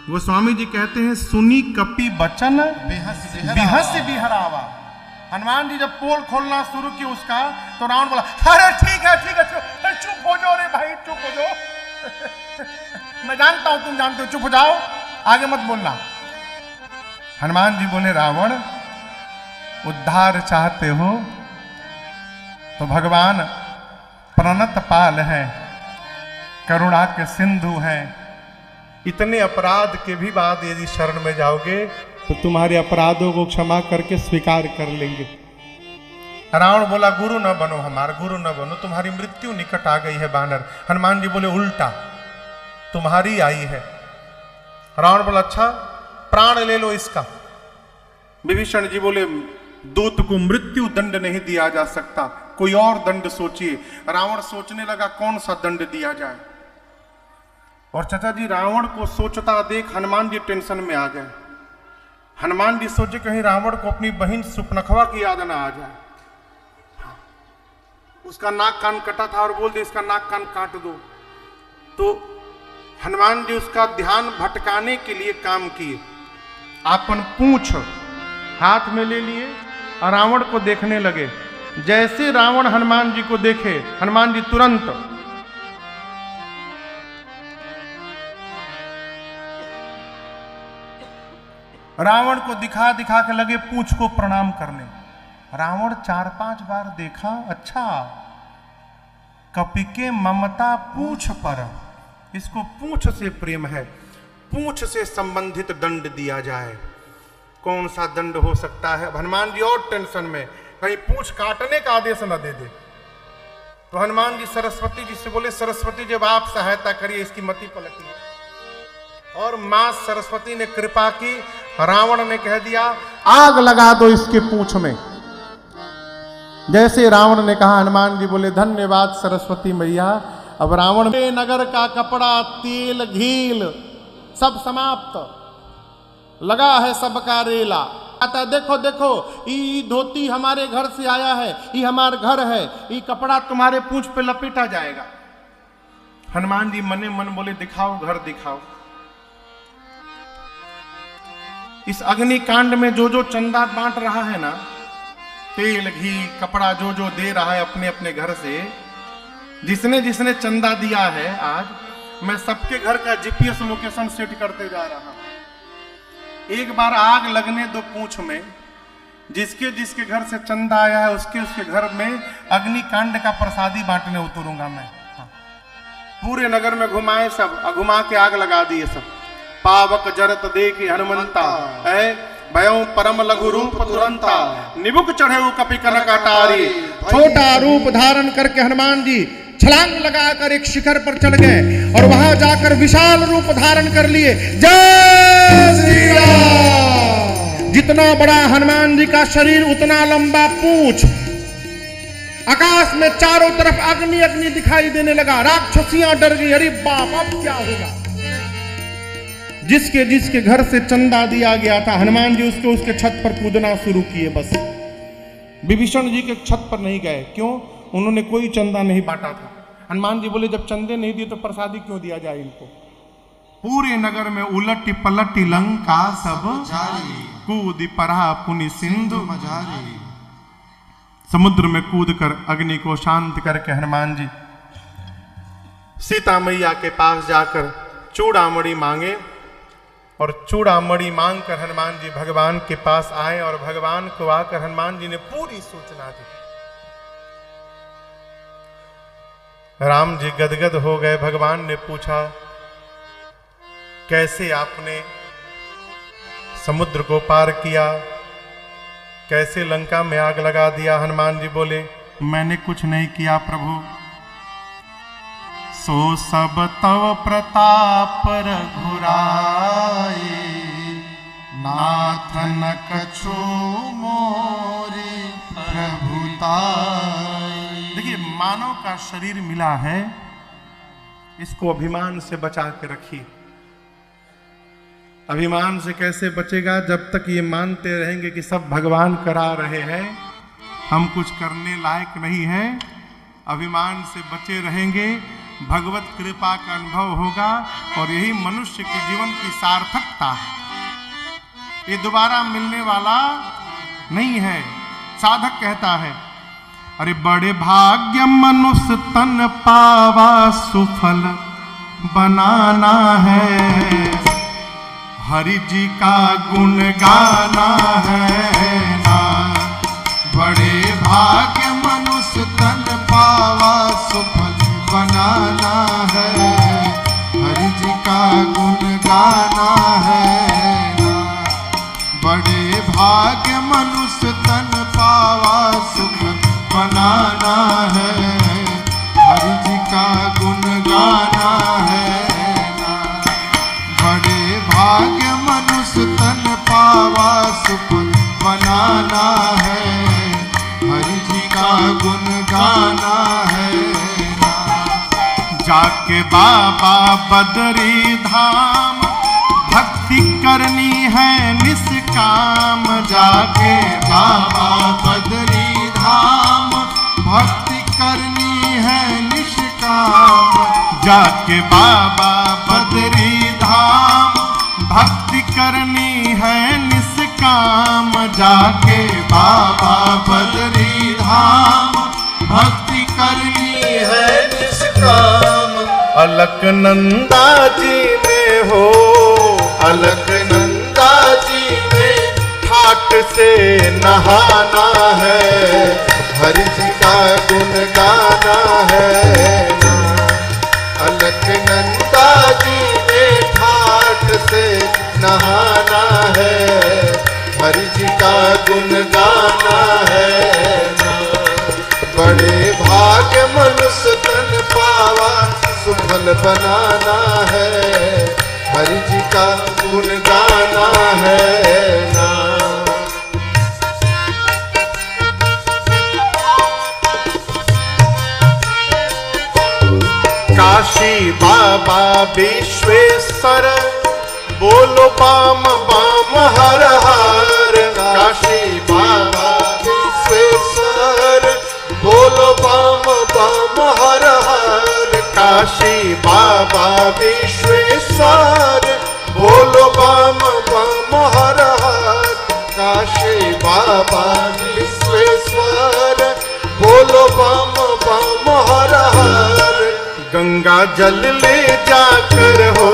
वो स्वामी जी कहते हैं, सुनी कपि बचन बिहस बिहरावा। हनुमान जी जब पोल खोलना शुरू किया उसका, तो रावण बोला, अरे ठीक है, चुप हो जाओ रे भाई, चुप हो जाओ मैं जानता हूं तुम जानते हो, चुप हो जाओ, आगे मत बोलना। हनुमान जी बोले, रावण, उद्धार चाहते हो तो भगवान प्रणत पाल है, करुणा के सिंधु हैं, इतने अपराध के भी बाद यदि शरण में जाओगे तो तुम्हारे अपराधों को क्षमा करके स्वीकार कर लेंगे। रावण बोला, गुरु न बनो, हमारा गुरु न बनो, तुम्हारी मृत्यु निकट आ गई है बानर। हनुमान जी बोले, उल्टा तुम्हारी आई है। रावण बोला, अच्छा प्राण ले लो इसका। विभीषण जी बोले, दूत को मृत्यु दंड नहीं दिया जा सकता, कोई और दंड सोचिए। रावण सोचने लगा, कौन सा दंड दिया जाए। और चाचा जी रावण को सोचता देख हनुमान जी टेंशन में आ गए। हनुमान जी सोचे कहीं रावण को अपनी बहन सुपनखवा की याद ना आ जाए। उसका नाक कान कटा था और बोल दे इसका नाक कान काट दो। तो हनुमान जी उसका ध्यान भटकाने के लिए काम किए, अपन पूंछ हाथ में ले लिए और रावण को देखने लगे। जैसे रावण हनुमान जी को देखे, हनुमान जी तुरंत रावण को दिखा के लगे पूंछ को प्रणाम करने। रावण 4-5 बार देखा, अच्छा कपि के ममता पूंछ पर, इसको पूंछ से प्रेम है, पूंछ से संबंधित दंड दिया जाए। कौन सा दंड हो सकता है? हनुमान जी और टेंशन में, कहीं पूंछ काटने का आदेश न दे दे। तो हनुमान जी सरस्वती जी से बोले, सरस्वती जब आप सहायता करिए, इसकी मति पलटी। और मां सरस्वती ने कृपा की, रावण ने कह दिया आग लगा दो इसके पूंछ में। जैसे रावण ने कहा, हनुमान जी बोले धन्यवाद सरस्वती मैया। अब रावण के नगर का कपड़ा, तेल, घील सब समाप्त, लगा है सबका रेला। आता देखो देखो, ये धोती हमारे घर से आया है, ये हमारा घर है, ये कपड़ा तुम्हारे पूंछ पे लपेटा जाएगा। हनुमान जी मने मन बोले दिखाओ घर दिखाओ। इस अग्निकांड में जो जो चंदा बांट रहा है ना, तेल घी कपड़ा जो जो दे रहा है अपने अपने घर से, जिसने जिसने चंदा दिया है, आज मैं सबके घर का जीपीएस लोकेशन सेट करते जा रहा हूं। एक बार आग लगने दो पूंछ में, जिसके जिसके घर से चंदा आया है उसके उसके घर में अग्निकांड का प्रसादी बांटने उतरूंगा मैं। हाँ। पूरे नगर में घुमाए सब, घुमा के आग लगा दिए सब। पावक जरत देखी हनुमंता है भयों परम लघु रूप तुरंता, निबुक चढ़े कपि कनक अटारी। छोटा रूप धारण करके हनुमान जी छलांग लगाकर एक शिखर पर चढ़ गए और वहां जाकर विशाल रूप धारण कर लिए। जय श्री राम। जितना बड़ा हनुमान जी का शरीर उतना लंबा पूंछ। आकाश में चारों तरफ अग्नि अग्नि दिखाई देने लगा। राक्षसियां डर गई, अरे बाप अब क्या होगा। जिसके जिसके घर से चंदा दिया गया था हनुमान जी उसके छत पर कूदना शुरू किए। बस विभीषण जी के छत पर नहीं गए, क्यों? उन्होंने कोई चंदा नहीं बांटा था। हनुमान जी बोले जब चंदे नहीं दिए तो प्रसादी क्यों दिया जाए इनको। पूरे नगर में उलट पलट लंका सब कूद परा पुनि सिंधु मझारी। समुद्र में कूद कर अग्नि को शांत करके हनुमान जी सीता मैया के पास जाकर चूड़ामणि मांगे और चूड़ामणि मांग कर हनुमान जी भगवान के पास आए और भगवान को आकर हनुमान जी ने पूरी सूचना दी। राम जी गदगद हो गए। भगवान ने पूछा कैसे आपने समुद्र को पार किया, कैसे लंका में आग लगा दिया। हनुमान जी बोले मैंने कुछ नहीं किया प्रभु, सो सब तव प्रताप रघुराई, नाथ न कछु मोरी प्रभुताई। देखिए मानव का शरीर मिला है, इसको अभिमान से बचा के रखिए। अभिमान से कैसे बचेगा? जब तक ये मानते रहेंगे कि सब भगवान करा रहे हैं, हम कुछ करने लायक नहीं है। अभिमान से बचे रहेंगे, भगवत कृपा का अनुभव होगा और यही मनुष्य के जीवन की सार्थकता है। ये दोबारा मिलने वाला नहीं है। साधक कहता है अरे बड़े भाग्य मनुष्य तन पावा, सुफल बनाना है, हरि जी का गुण गाना है ना। बड़े भाग्य मनुष्य तन पावा, सुफल बनाना है, हरि जी का गुण गाना है ना। बड़े भाग्य मनुष्य तन पावा, सुफल बनाना है, हरि जी का गुण गाना है ना। बड़े भाग्य मनुष्य तन पावा, सुफल बनाना है, हरि जी का गुण गाना है ना। जाके बाबा बदरी धाम, भक्ति करनी है निष्काम। जाके बाबा बदरी धाम, भक्ति करनी है निष्काम। जाके बाबा बदरी धाम, भक्ति करनी है निष्काम। जाके बाबा बदरी धाम, भक्ति करनी है निष्काम। अलकनंदा जी में हो, अलकनंदा जी में ठाट से नहाना है, हरि जी का गुण गाना है ना। अलकनंदा जी में ठाट से नहाना है, हरि जी का गुण गाना है ना। बड़े भाग्य मनुष्य तन पावा, सुफल बनाना है, हरि जी का गुण गाना है ना। काशी बाबा विश्वेश्वर, बोलो बाम बाम हर हर। काशी बाबा विश्वेश्वर, बोलो बाम बाम हर हर। काशी बाबा विश्वेश्वर, बोलो बाम बाम हर हर। काशी बाबा विश्वेश्वर, बोलो बाम बाम हर हर। गंगा जल ले जाकर हो,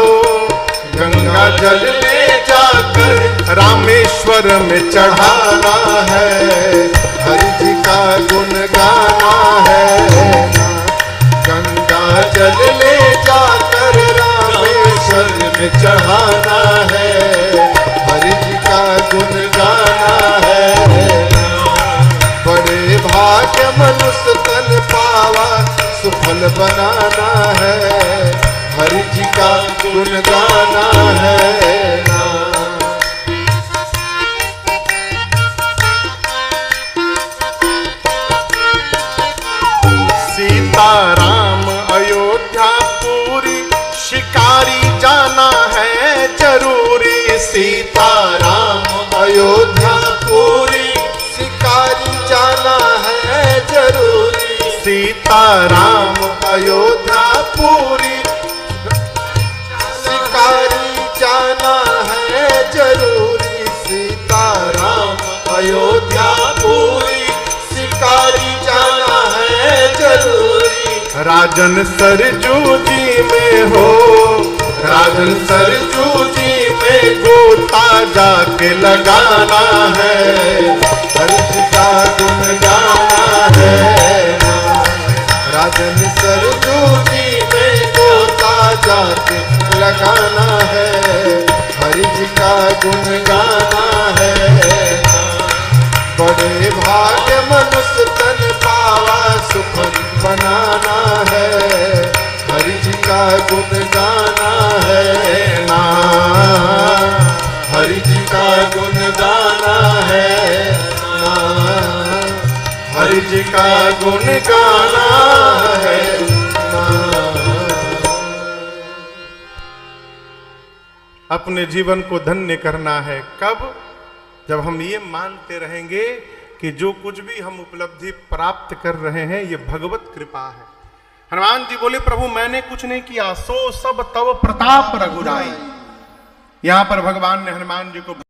गंगा जल ले जा जाकर रामेश्वर में चढ़ाना है, हरि जी का गुण गाना है। गंगा जल ले जाकर रामेश्वर में चढ़ाना है, हरि जी का गुण गाना है। बड़े भाग्य मनुष्य तन पावा सुफल बनाना है, हरि जी का गुण गाना है। सीताराम अयोध्या पूरी शिकारी जाना है जरूरी। सीताराम अयोध्या पूरी शिकारी जाना है जरूरी। सीताराम अयोध्या पूरी शिकारी जाना है जरूरी। सीताराम अयोध्या पूरी शिकारी जाना है जरूरी। राजन सरजू जी में हो, राजन सरजू जी में गोता जाके लगाना है, हरि जी का गुण गाना है। राजन सरजू जी में गोता जाके लगाना है, हरि जी का गुण गाना है। बड़े भाग्य मनुष्य तन पावा सुखन बनाना है, हरि जी का गुण गाना है ना, हरि जी का गुण गाना है ना, हरि जी का गुण गाना है ना। अपने जीवन को धन्य करना है कब? जब हम ये मानते रहेंगे कि जो कुछ भी हम उपलब्धि प्राप्त कर रहे हैं ये भगवत कृपा है। हनुमान जी बोले प्रभु मैंने कुछ नहीं किया, सो सब तव प्रताप रघुराई। यहां पर भगवान ने हनुमान जी को